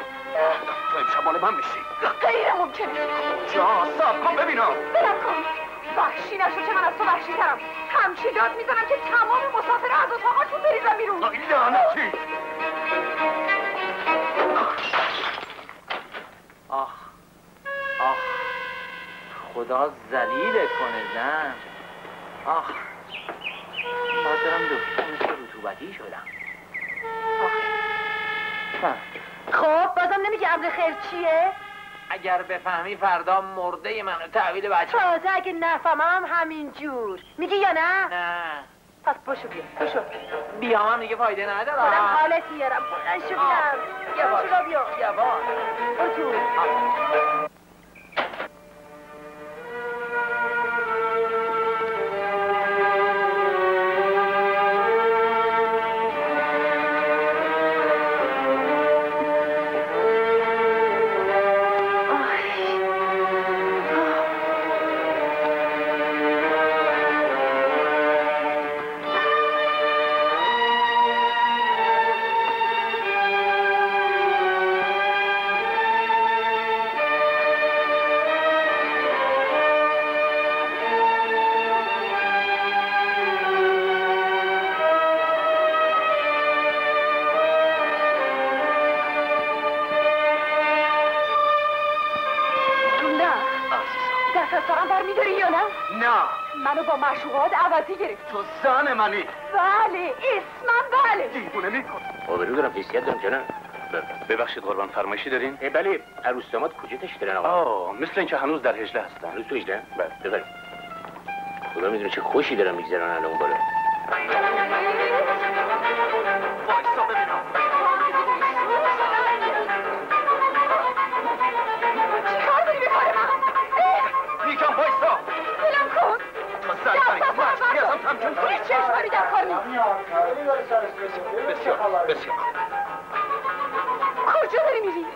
تو امشب مال من میشی. غیر ممکنه. جا صبر کن ببینم. بلم کن. وحشی نشو که من از تو وحشی ترم. همچی داد میزنم که تمام مسافر از اتاقاتون بریزم بیرون. لعنتی. آخ آخ خدا ذلیلت کنه زن. آخ باید دارم دکتر مثل رطوبتی شدم. خب بازم نمیگه امر خیر چیه؟ اگر بفهمی فردا مرده منو تحویل بچه. تازه اگه نفهمم همین جور میگی یا نه؟ نه پس پاشو بیا پاشو. بیام هم دیگه فایده نداره. خودم حالت میارم بلند شو بیام. پاشو بیا. یواش برو برمیداری یا نه؟ نه. منو با معشوقات عوضی گرفت. تو زن منی. بله اسمم بله. دیوونه میکن. آبرو دارم، حیثیت دارم جناب. ببخشید قربان، فرمایشی دارین؟ بله، عروس داماد کجا تشریف دارن آقا؟ مثل اینکه هنوز در هجله هستن. هنوز تو هجله؟ بله، ببرید. خدا میدونه چه خوشی دارم میگذرن الان بالا. وایسا ببینم. چیکار داری به کار من؟ میگم وایسا. بلم کن. تو زن کنی. ازم تمکن کنی. هیچ چشمانی در کار نیست. بسیار بسیار. کجا داری میری؟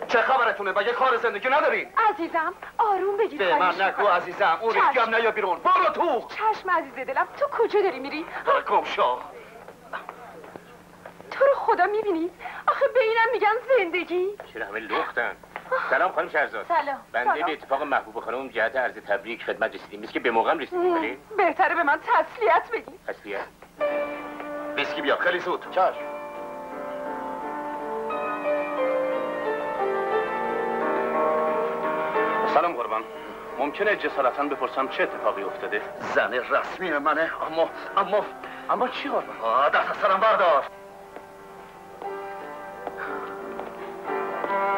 چه خبرتونه؟ مگه کار زندگی نداری؟ عزیزم آروم بگیر. به من نگو عزیزم. اون ریختی هم نیا بیرون. برو تو. چشم عزیز دلم، تو کجا داری میری؟ گم شو. تو رو خدا میبینی؟ آخه به اینم میگن زندگی. چرا همه لختن؟ سلام خانم شهرزاد. سلام. بنده به اتفاق محبوب خانم جهت عرض تبریک خدمت رسیدیم. نیست که به موقع رسیدیم. ولی بهتره به من تسلیت بگی. تسلیت. ویسکی بیا خیلی زود. چاش. سلام قربان. ممکنه جسارتاً بپرسم چه اتفاقی افتاده؟ زن رسمی منه اما چی قربان؟ دست از سرم بردار.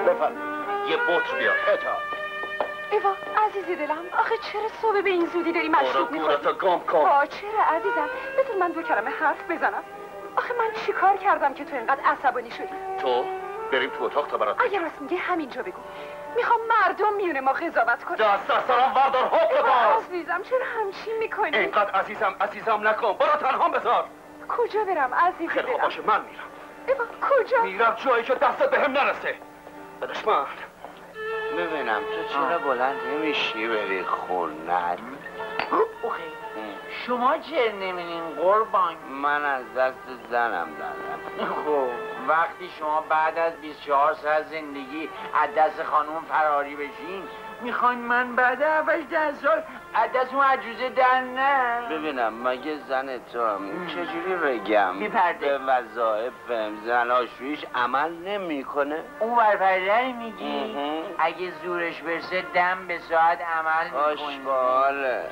بفرم. یه بطر بیار. ایوا عزیز دلم، آخه چرا صبح به این زودی داری مشروب میخوری؟ گورتو گم کن. چرا عزیزم؟ بذار من 2 کلمه حرف بزنم. آخه من چی کار کردم که تو اینقدر عصبانی شدی؟ تو بریم تو اتاق تا برات. اگه راست میگه همینجا بگو. میخوام مردم میونه ما قضاوت کنن. دست از سرم بردار. حق باز. عزیزم چرا همچین میکنی؟ اینقدر عزیزم نکن. برو تنها بذار. کجا برم عزیز خیلی خوب دلم؟ باشه من میرم. ایوا کجا؟ میرم جایی که دستت بهم نرسه. بدش من. ببینم تو چرا بلند نمیشی بری خونت؟ شما چه نمیدین قربان؟ من از دست زنم دادم. خب وقتی شما بعد از 24 ساعت زندگی از دست خانوم فراری بشین میخواین من بعد 18 سال از دست اون عجوزه در نه؟ ببینم مگه زن تو هم چجوری بگم بی‌پرده. به وظایفم زناشویش عمل نمیکنه؟ اون برپرده میگی؟ اگه زورش برسه دم به ساعت عمل میکنه. آشغاله.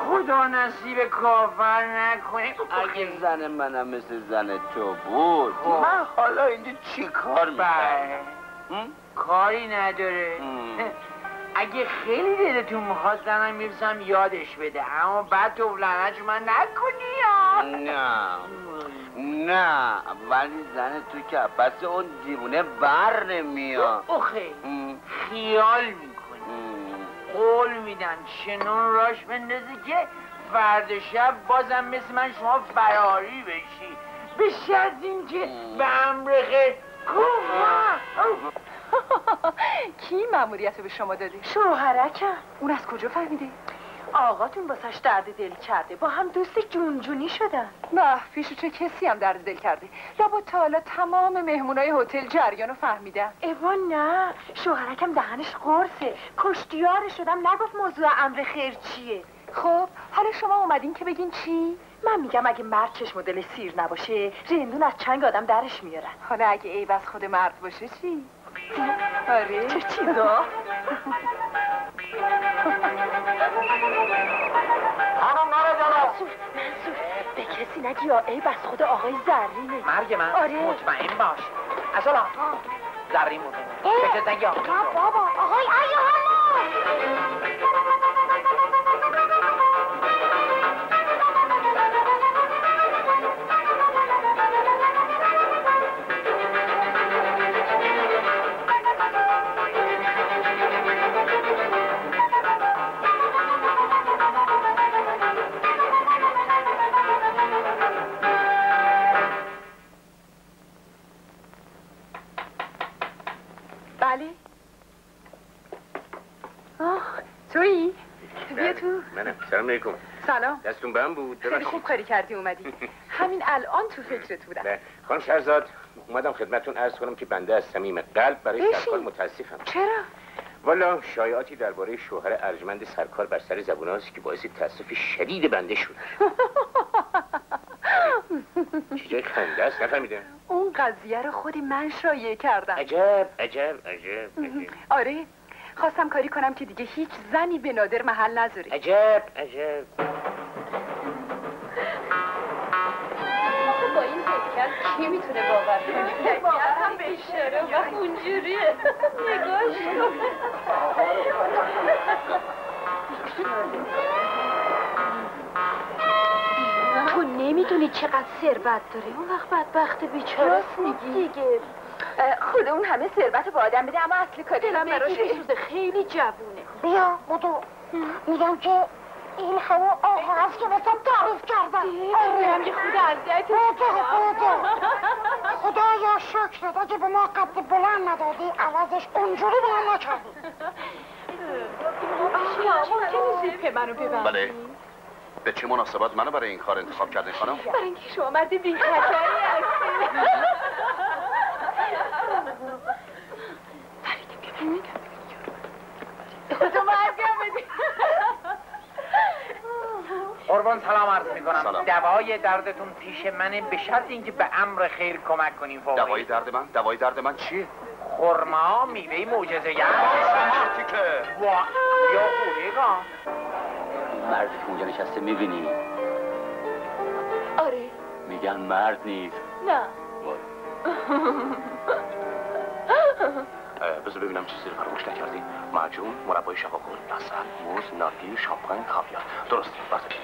خدا نصیب کافر نکنه. اگه زن منم مثل زن تو بود من حالا اینجا چی کار میکنم؟ کاری نداره. اگه خیلی دلتون میخواد زنم میرسم یادش بده، اما بعد تو لعنت من نکنی یا نه ولی زن تو که پس اون دیوونه بر نمیاد. اوخه خیال میکنی قول میدم چنون راش بندازی که فردا شب بازم مثل من شما فراری بشی، به شرط این که به امر خیر کی مأموریت رو به شما داده؟ شوهرکم. اون از کجا فهمیده؟ آقاتون واسش درد دل کرده، با هم دوست جونجونی شدن. نه پیشو چه کسی هم درد دل کرده. لابد تا حالا تمام مهمونای هتل جریان رو فهمیدن. ایوا نه، شوهرکم دهنش قرصه، کشتیار شدم نگفت موضوع امر خیر چیه. خب حالا شما اومدین که بگین چی؟ من میگم اگه مرد چشم و دل سیر نباشه رندون از چنگ آدم درش میارن. حالا اگه عیب از خود مرد باشه چی؟ آره چه چیزا؟ خانم نره جلو. منصور به کسی نگی یا عیب از خود آقای زرینه. مرگ من آره. مطمئن باش. اصلا زرین مطمئن به کسی نگی آقای بابا آقای ایوهان بله؟ تویی؟ بیا تو. منم. سلام علیکم. سلام. دستون بهم بود. خیلی خوب کاری کردی اومدی. همین الان تو فکرت بودم. خانم شهرزاد اومدم خدمتتون عرض کنم که بنده از صمیم قلب برای سرکار متاسفم. چرا؟ والا شایعاتی درباره شوهر ارجمند سرکار بر سر زبون است که باعث تأسف شدید بنده شد. چه جای خنده است نفهمیدم. اون قضیه رو خود من شایعه کردم. عجب. آره خواستم کاری کنم که دیگه هیچ زنی به نادر محل نذاره. عجب با این حرکت کی میتونه باور کنه؟ هم بیشتره و اونجوریه. نگاش تو نمیدونی چقدر ثروت داری. اون وقت بدبخت بیچاره. راست میگی دیگه. خود اون همه ثروت با آدم بده، اما اصلی کاری دلم براش میسوزه. خیلی جوونه. بیا بدو. میگم که این همون آقا هست که مثلا تعریف کردن. هم یه خود اذیت خدایا شکرت اگه به ما قد بلند ندادی عوضش اونجوری بلند نکردی. ممکنه زیپ منو ببندی؟ بله. به چه مناسبت منو برای این کار انتخاب کردین خانم؟ برای اینکه شما مرد بی خطری هستی. خدا مرگم بدی. قربان سلام عرض میکنم. سلام. دوای دردتون پیش منه، به شرط اینکه به امر خیر کمک کنیم. دوای درد من چیه؟ خرما میوه معجزه‌گر. مرتی که یا خوریگا مرد که اونجا نشسته میبینی؟ آره. میگن مرد نیست. نه. بذار ببینم چیزی رو فراموش نکردی. معجون، مربای شفاگل، عسل، موز، نارگیل، شامپاین، کاویار. درست. وقت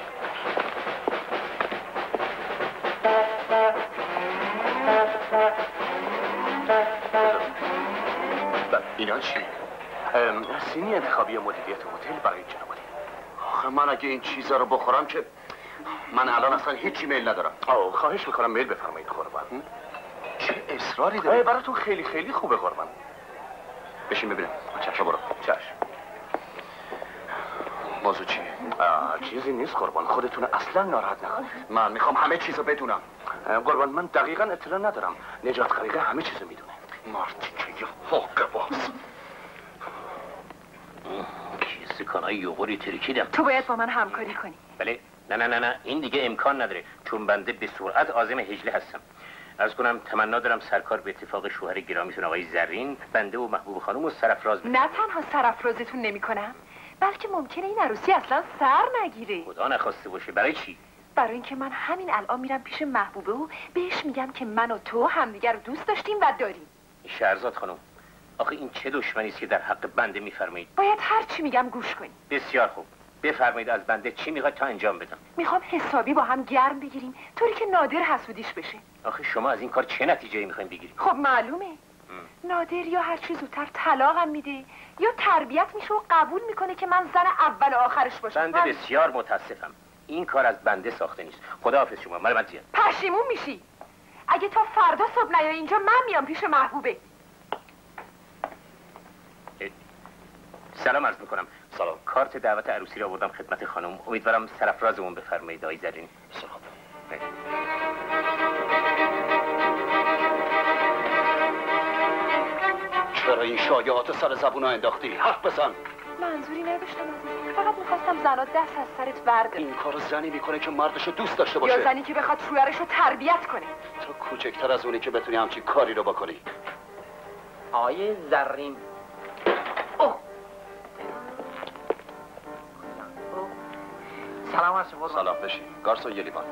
اینا چی؟ سینی انتخابی مدیریت هتل برای جناب علی. آخه من اگه این چیزا رو بخورم که من الان اصلا هیچی میل ندارم. خواهش میکنم میل بفرمایید قربان. چه اصراری داری؟ براتون خیلی خیلی خوبه قربان. بشین ببینم. چشم برو. چشم. موضوع چیه؟ چیزی نیست قربان. خودتون اصلا ناراحت نکنید. من میخوام همه چیزو بدونم. قربان من دقیقا اطلاع ندارم. نجات غریقه همه چیزو میدونه. مارتی که یه حقه باز. چیزی کنای یوغوری ترکیدم. تو باید با من همکاری کنی. بله. نه این دیگه امکان نداره، چون بنده به سرعت عازم هجله هستم. عرض کنم تمنا دارم سرکار به اتفاق شوهر گرامیتون آقای زرین بنده و محبوب خانم رو سرافراز بکنم. نه تنها سرافرازتون نمی‌کنم، بلکه ممکنه این عروسی اصلا سر نگیره. خدا نخواسته باشه. برای چی؟ برای اینکه من همین الان میرم پیش محبوبه و بهش میگم که من و تو همدیگر رو دوست داشتیم و داریم. شهرزاد خانم، آخه این چه دشمنی است که در حق بنده میفرمایید؟ باید هر چی میگم گوش کنی. بسیار خوب. بفرمایید از بنده چی میخواید تا انجام بدم؟ میخوام حسابی با هم گرم بگیریم طوری که نادر حسودیش بشه. آخه شما از این کار چه نتیجه‌ای میخواین بگیرید؟ خب معلومه. نادر یا هر چی زودتر طلاقم میده یا تربیت میشه و قبول میکنه که من زن اول و آخرش باشم. بنده بسیار متاسفم. این کار از بنده ساخته نیست. خداحافظ شما. مرحمت زیاد. پشیمون میشی. اگه تا فردا صبح نیای اینجا من میام پیش محبوبه. سلام عرض میکنم. سلام. کارت دعوت عروسی را آوردم خدمت خانم. امیدوارم سرافرازمون بفرمایید آقای زرین. سلام. چرا این شایعات سر زبونا انداختی؟ حرف بزن. منظوری نداشتم عزیز. فقط میخواستم زنات دست از سرت برداره. این کارو زنی میکنه که مردشو دوست داشته باشه یا زنی که بخواد شوهرشو تربیت کنه. تو کوچکتر از اونی که بتونی همچین کاری رو بکنی. آیه زرین. سلام عرض قربان. سلام. بشین. گارسون یه لیوان.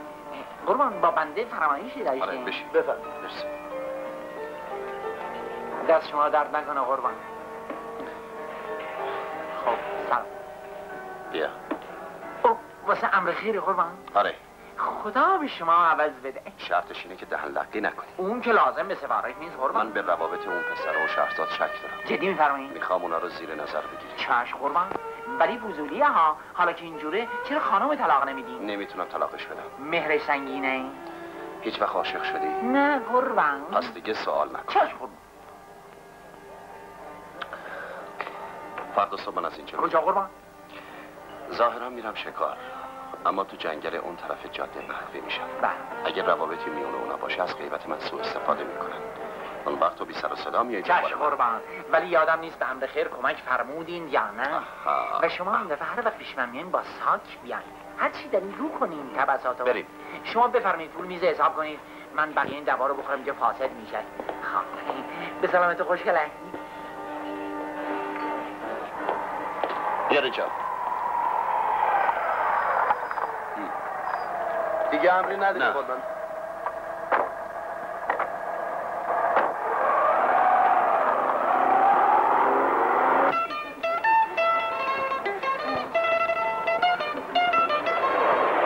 قربان با بنده فرمایشی داشتین؟ آره بشین. بفرمایید. مرسی. دست شما درد نکنه قربان. خب سلام. بیا. واسه امر خیری قربان. آره. خدا به شما عوض بده. شرطش اینه که دهن لقی نکنی. اون که لازم به سفارش نیست قربان. من به روابط اون پسر و شهرزاد شک دارم. جدی میفرمایید؟ میخوام اونا رو زیر نظر بگیری. چشم قربان. ولی فضولیه ها. حالا که اینجوره چرا خانم طلاق نمیدین؟ نمیتونم طلاقش بدم. مهرش سنگینه. هیچ وقت عاشق شدی؟ نه قربان. پس دیگه سوال نکن. چشم قربان. فردا صبح من از اینجا کجا قربان؟ ظاهرا میرم شکار، اما تو جنگل اون طرف جاده مخفی میشم. بله. اگر روابطی میونه اونا باشه از غیبت من سوء استفاده میکنن. اون وقت تو بی سر و صدا میای چشم قربان. ولی یادم نیست به امر خیر کمک فرمودین یا نه. و شما هم دفعه هر وقت پیش من میایین با ساک بیاین. هر چی دارین رو کنین تبساطو. بریم. شما بفرمایید پول میز حساب کنید. من بقیه این دوا رو بخورم اینجا فاسد میشه. خب به سلامت خوشگله. بیار اینجا. دیگه امری نداری قربان.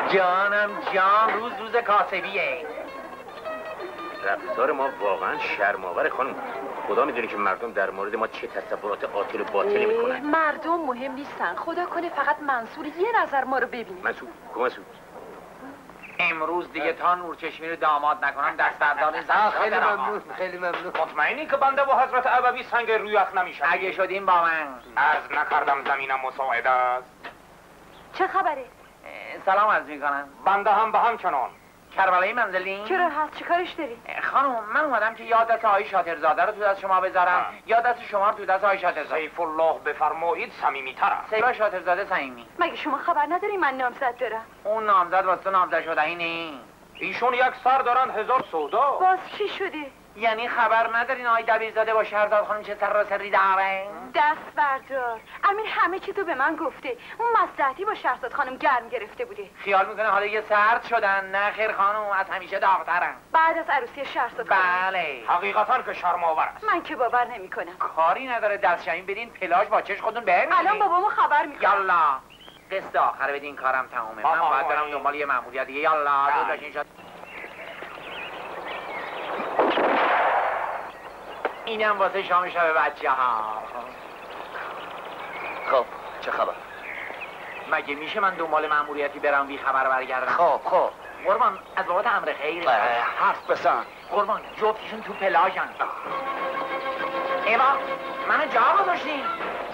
جانم جان، روز کاسبیه. رفتار ما واقعا شرم‌آور خانم. خدا میدونه که مردم در مورد ما چه تصورات باطل و باطلی میکنن. مردم مهم نیستن، خدا کنه فقط منصور یه نظر ما رو ببینه. منصور؟ کمسور؟ امروز دیگه تا نورچشمی رو داماد نکنم دست بردار زن. خیلی ممنون، خیلی ممنون. مطمئنی که بنده با حضرت ابوی سنگ روی اخ نمیشم؟ اگه شدیم با من. از نکردم زمینم مساعد است. چه خبره؟ سلام عرض میکنم. بنده هم به همچنان. کربلایی منزلی؟ چرا هست؟ چه کارش داری؟ خانم من اومدم که یاد دست آقای شاطرزاده رو تو دست شما بذارم یا دست شما رو تو دست آقای شاطرزاده. سیف الله بفرمایید صمیمی‌تر است. سیف شاطرزاده صمیمی. مگه شما خبر نداری من نامزد دارم؟ اون نامزد واسه نامزد شدنی نی. ایشون یک سر دارن 1000 سودا. باز چی شده؟ یعنی خبر ندارین آقای دبیرزاده با شهرزاد خانم چه سراسری داره؟ دست بردار. امیر همه چی تو به من گفته. اون مصلحتی با شهرزاد خانم گرم گرفته بوده. خیال میکنه حالا یه سرد شدن. نه خیر خانم، از همیشه داغ‌ترن. بعد از عروسی شهرزاد خانم. بله. حقیقتا که شرم‌آور است. من که باور نمیکنم. کاری نداره دست شمین بدین پلاژ با چش خودتون ببینید. الان بابامو خبر میکنم. یالا. قسط آخر بدین کارم تمومه. من باید برم دنبال یه مأموریت دیگه. یالا دو شد. اینم واسه شام شب بچه ها. خب چه خبر؟ مگه میشه من دنبال مأموریتی برم بی خبر برگردم؟ خب قربان از بابات امر خیر. حرف بزن. قربان جفتشون تو پلاژن. ایوا منو جا گذاشتین.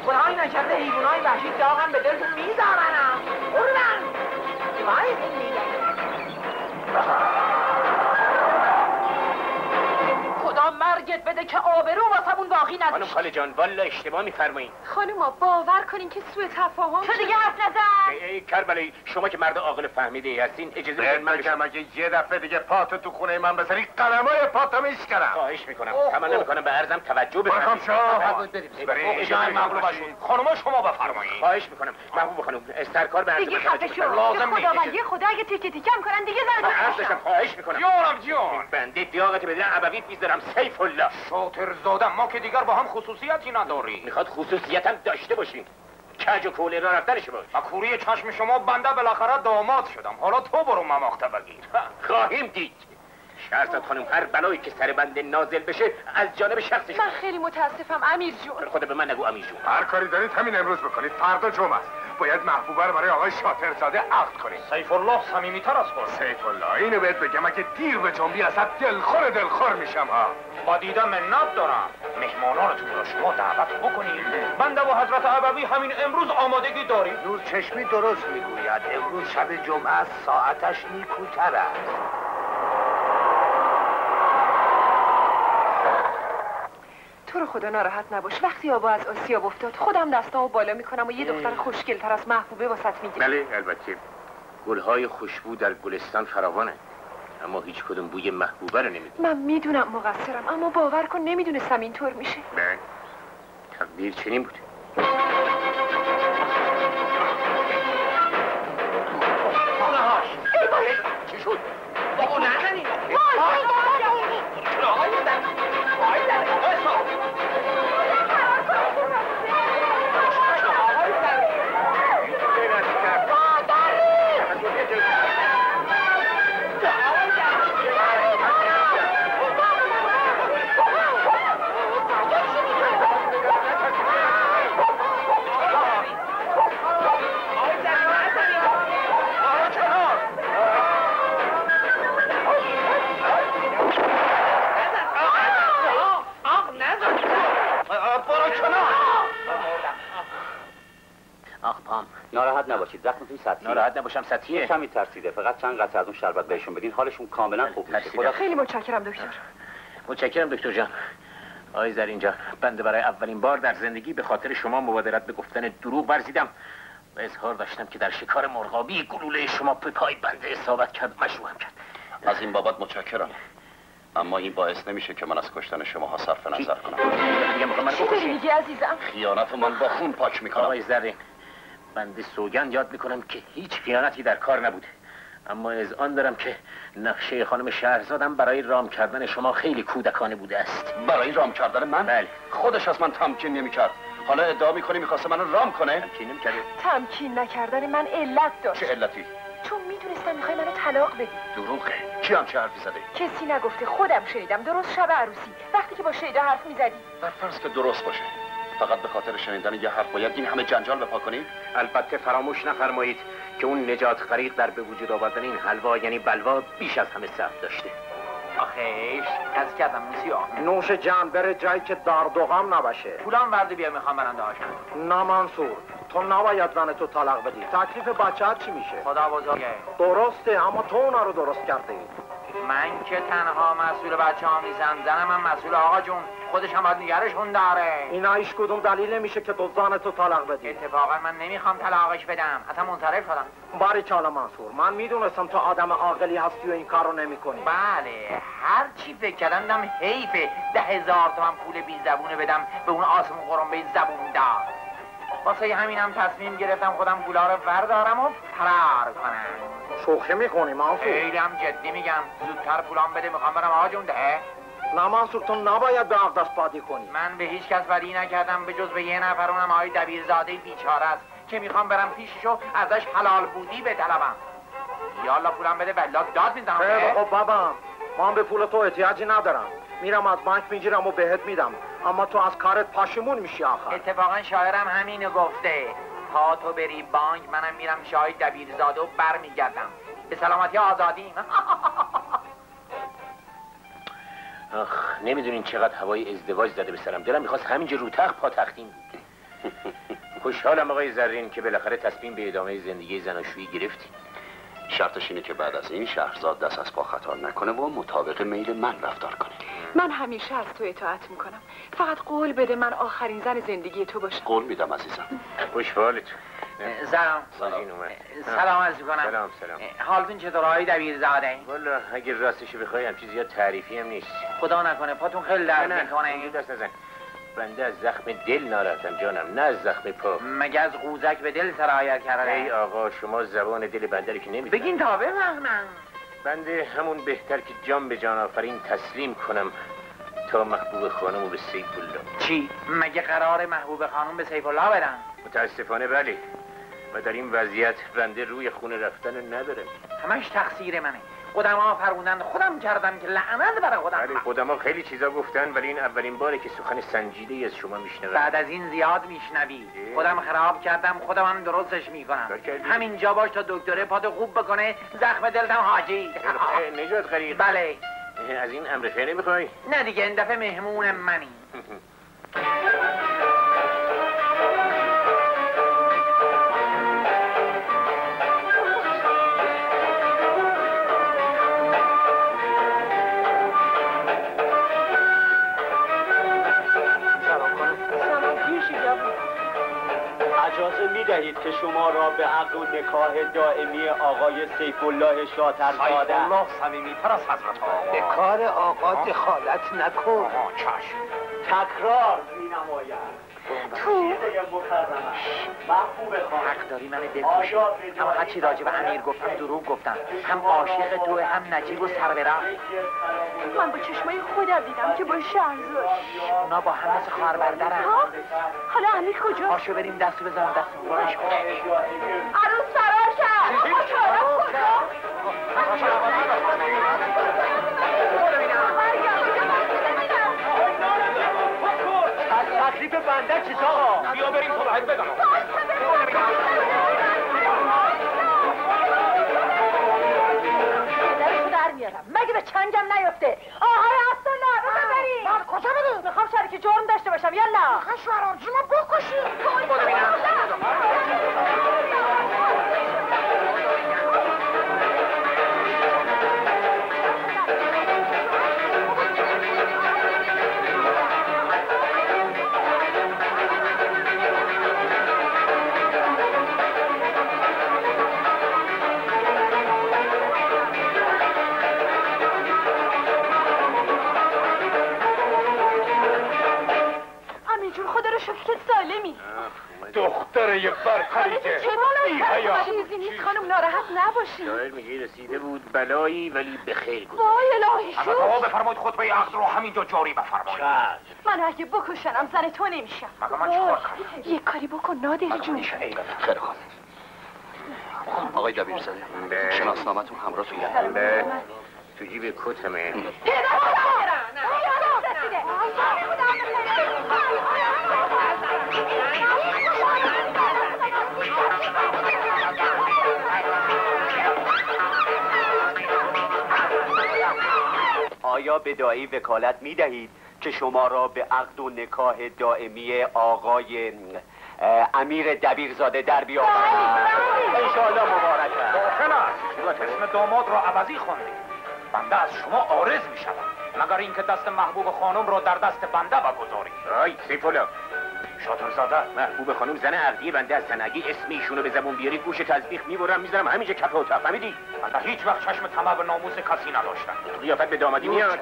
خدای نکرده حیوانای وحشی داغم به دلتون میذارنم. قربان وای خدا مرگت بده که آبرو واسمون باقی خانم نداشت. خاله جان والا اشتباه میفرمایید. خانوما باور کنین که سوء تفاهم تو دیگه حرف نزن. ای کربلایی شما که مرد عاقل فهمیده هستین اجازه بدید من بگم اگه یه دفعه دیگه پاتو تو خونه من بذاری قلمای پاتو میشکنم. خواهش میکنم. تمنا میکنم به عرضم توجه بفرمایید. بریم مغلوب شد. خانم شما بفرمایید. خواهش میکنم. محبوب خانم سرکار به عرض دیگه توجه خفه شو. لازم نیست. خداوندی خدا اگه تیکه تیکم کنن دیگه زنده خواهش میکنم. جان بنده دیاقت بدین ابوی پیش دارم سیف الله. شاطرزاده ما که دیگر با هم خصوصیتی نداریم. میخواد خصوصیتم داشته باشین. کج و کوله را رفتن شما. با کوری چشم شما بنده بالاخره داماد شدم. حالا تو برو مماخته بگیر. خواهیم دید. شهرزاد خانم هر بلایی که سر بنده نازل بشه از جانب شخصش. من خیلی متاسفم امیر جون. خدا به من نگو امیر جون. هر کاری دارید همین امروز بکنید. فردا جمعه است. باید محبوبه رو برای آقای شاطرزاده عقد کنید. سیف الله صمیمی‌تر است. سیف الله اینو بهت بگم اگه دیر به جنبی ازت دلخور میشم ها. با دیدن منت دارم. مهمانانتون را شما دعوت بکنید. بنده و حضرت ابوی همین امروز آمادگی داریم. نورچشمی درست میگوید. امروز شب جمعه است، ساعتش نیکوتر است. تو رو خدا ناراحت نباش. وقتی آبا از آسیاب افتاد خودم دستامو بالا میکنم و یه دختر خوشگل‌تر از محبوبه واسط میگیرم. بله البته گلهای خوشبو در گلستان فراوانه اما هیچ کدوم بوی محبوبه رو نمیده. من میدونم مقصرم اما باور کن نمیدونستم اینطور میشه. بله تقدیر چنین بود. چی شد؟ بابا نزنید. ناراحت نباشید، زخمتون سطحیه. ناراحت نباشم سطحیه. کمی ترسیده، فقط چند قطره از اون شربت بهشون بدین حالشون کاملا خوب میشه. خدا خیلی متشکرم دکتر. متشکرم دکتر جان. آقای زرینجان بنده برای اولین بار در زندگی به خاطر شما مبادرت به گفتن دروغ ورزیدم و اظهار داشتم که در شکار مرغابی گلوله شما به پای بنده اصابت کرد، مشروعم کرد. از این بابت متشکرم، اما این باعث نمیشه که من از کشتن شما صرف نظر کنم. چی داری میگی عزیزم؟ خیانت من با خون پاک میکنم. آقای زرین بنده سوگند یاد میکنم که هیچ خیانتی در کار نبوده، اما از آن دارم که نقشه خانم شهرزادم برای رام کردن شما خیلی کودکانه بوده است. برای رام کردن من؟ بله. خودش از من تمکین نمیکرد. حالا ادعا میکنی میخواسته منو رام کنه؟ تمکین نمیکرده. تمکین نکردن من علت داشت. چه علتی؟ چون میدونستم میخوای منو طلاق بدی. دروغه. کی هم چه حرفی زده؟ کسی نگفته، خودم شنیدم. درست شب عروسی وقتی که با شیدا حرف میزدی. بر فرض که درست باشه، فقط به خاطر شنیدن یه حرف باید این همه جنجال بپا کنی؟ البته فراموش نفرمایید که اون نجات غریق در به وجود آوردن این حلوا یعنی بلوا بیش از همه سخت داشته. آخیش از کردم موسیو نوش جان بره جایی که درد و غم نباشه. پولام ورده بیا میخوام برنده هاشم. نه منصور، تو نباید زن تو طلاق بدی. تکلیف بچه چی میشه؟ خدا بزرگه. درسته، اما تو اونا رو درست کرده. من که تنها مسئول بچه ها نیستم، زنم هم مسئول. آقا جون خودش هم باید نگرشون داره. اینا هیچ کدوم دلیل نمیشه که تو زن تو طلاق بدی. اتفاقا من نمیخوام طلاقش بدم، اصلا منصرف شدم. باریکلا منصور، من میدونستم تو آدم عاقلی هستی و این کارو نمیکنی. بله، هر چی فکر کردم دیدم حیفه 10,000 تومن پول بی زبونه بدم به اون آسمون قرنبه زبون دار. واسه همینم تصمیم گرفتم خودم گولا رو بردارم و فرار کنم. شوخی میکنی منصور؟ خیلی هم جدی میگم. زودتر پولام بده، میخوام برم. آقا جون ده. نه منصور، تو نباید به عقد دست پادی کنی. من به هیچ کس بدی نکردم به جز به یه نفر، اونم آقای دبیرزاده بیچاره است که میخوام برم پیششو ازش حلال بودی بطلبم. یالا پولم بده بلاک داد میزنم. خیلی خب بابا، من به پول تو احتیاجی ندارم. میرم از بانک میگیرم و بهت میدم، اما تو از کارت پشیمون میشی آخر. اتفاقا شاعرم همینو گفته، تا تو بری بانک منم میرم شاهی دبیرزاده و برمیگردم. به سلامتی آزادی. آخ، نمیدونین چقدر هوای ازدواج زده به سرم. دلم میخواست همینجا رو تخت پا تختیم بود. خوشحالم آقای زرین که بالاخره تصمیم به ادامه زندگی زناشویی گرفتین. شرطش اینه که بعد از این شهرزاد دست از پا خطا نکنه و مطابق میل من رفتار کنه. من همیشه از تو اطاعت میکنم. فقط قول بده من آخرین زن زندگی تو باشم. قول میدم عزیزم. خوشحالتون. سلام. سلام عرض میکنم. سلام. حالتون چطور آقای دبیرزاده؟ والا اگه راستش بخوای همچین زیاد تعریفی هم نیست. خدا نکنه پاتون خیلی درد میکنه. دست نزن. بنده از زخم دل ناراحتم جانم، نه از زخم پا. مگه از قوزک به دل سرایت کرده؟ ای آقا، شما زبان دل بنده رو که نمی‌فهمید. بگین تا بفهمم. بنده همون بهتر که جان به جان آفرین تسلیم کنم تا محبوب خانم به سیف الله. چی؟ مگه قرار محبوب خانم به سیف الله بدن؟ متاسفانه بله، و در این وضعیت بنده روی خونه رفتن نداره. همش تقصیر منه. قدما فرمودن خودم کردم که لعنت برای خودم. بله، قدما خیلی چیزا گفتن، ولی این اولین باره که سخن سنجیده از شما میشنوم. بعد از این زیاد میشنوی. خودم خراب کردم، خودم هم درستش میکنم. همینجا باش تا دکتره پاتو خوب بکنه، زخم دلتم حاجی. نجات غریق. بله. از این امر خیر نمیخوای؟ نه دیگه، این دفعه مهمون منی. اجازه میدهید که شما را به عقد و نکاح دائمی آقای سیف الله شاترزاده. سیف الله صمیمی‌تر از حضرت آقا. به کار آقا دخالت نکن. چشم. تکرار می‌نماید. تو حق داری من بکشی. هم هر چی راجع به امیر گفتم دروغ گفتم. هم عاشق تو، هم نجیب و سر به راه. من با چشمای خودم دیدم که با شهرزاد. اونا با هم مثل خواهر برادرن. حالا امیر کجا؟ پاشو بریم دستو بزنم دست برش کنه. عروس فرار کرد. تکلیف بنده چیست آقا؟ بیا بریم تو باید بدم. در میارم مگه به چنگم نیفته. آهای عبدالله بذار بریم. من کجا بریم؟ میخوام شریک جرم داشته باشم. یلا میخوای شوهرم جونو بکشی. شکر که سالمی. دختر یه برپریده چیزی نیست خانم، ناراحت نباشید. شاعر میگه رسیده بود بلایی ولی به خیر گذشت. وای الهی شکر. اما بفرمایید خطبه عقد رو همینجا جاری بفرمایید. من اگه بکشنم زن تو نمیشم. مگه من چیکار کنم؟ یه کاری بکن نادری جون. خیلی خوب. آقای دبیرزاده شناسنامه‌تون همراهتونه؟ تو جیب کتمه. آیا به دایی وکالت می دهید که شما را به عقد و نکاح دائمی آقای امیر دبیرزاده در بیاورد؟ انشاءالله مبارک است. داخل است. اسم داماد را عوضی خوندید. بنده از شما عارض می شود مگر اینکه دست محبوب خانم را در دست بنده بگذارید. آی سیفولا شاترزاده محبوب خانم زن عقدی بنده هستن. اگه اسم ایشونو به زبون بیاری گوش تزبیخ میبرم میذارم همینجا کف اتاق. فهمیدی؟ بنده هیچ وقت چشم طمع به ناموس کسی نداشتم. قیافت به دامادی میاد.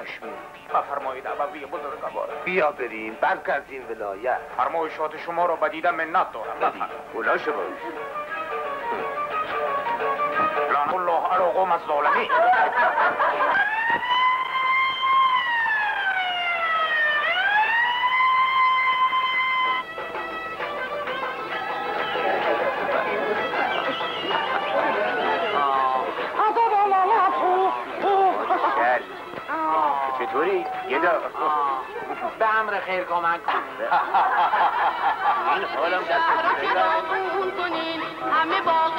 بفرمایید عوضی بزرگوار. بیا بریم برگردیم ولایت. فرمایشات شما را به دیدن منت دارم. اولاشه باش. لعنت الله علی قوم الظالمین. چطوری؟ یه دا به امر خیر کمک کن. این حالم شهر که داغون کنین همه باغ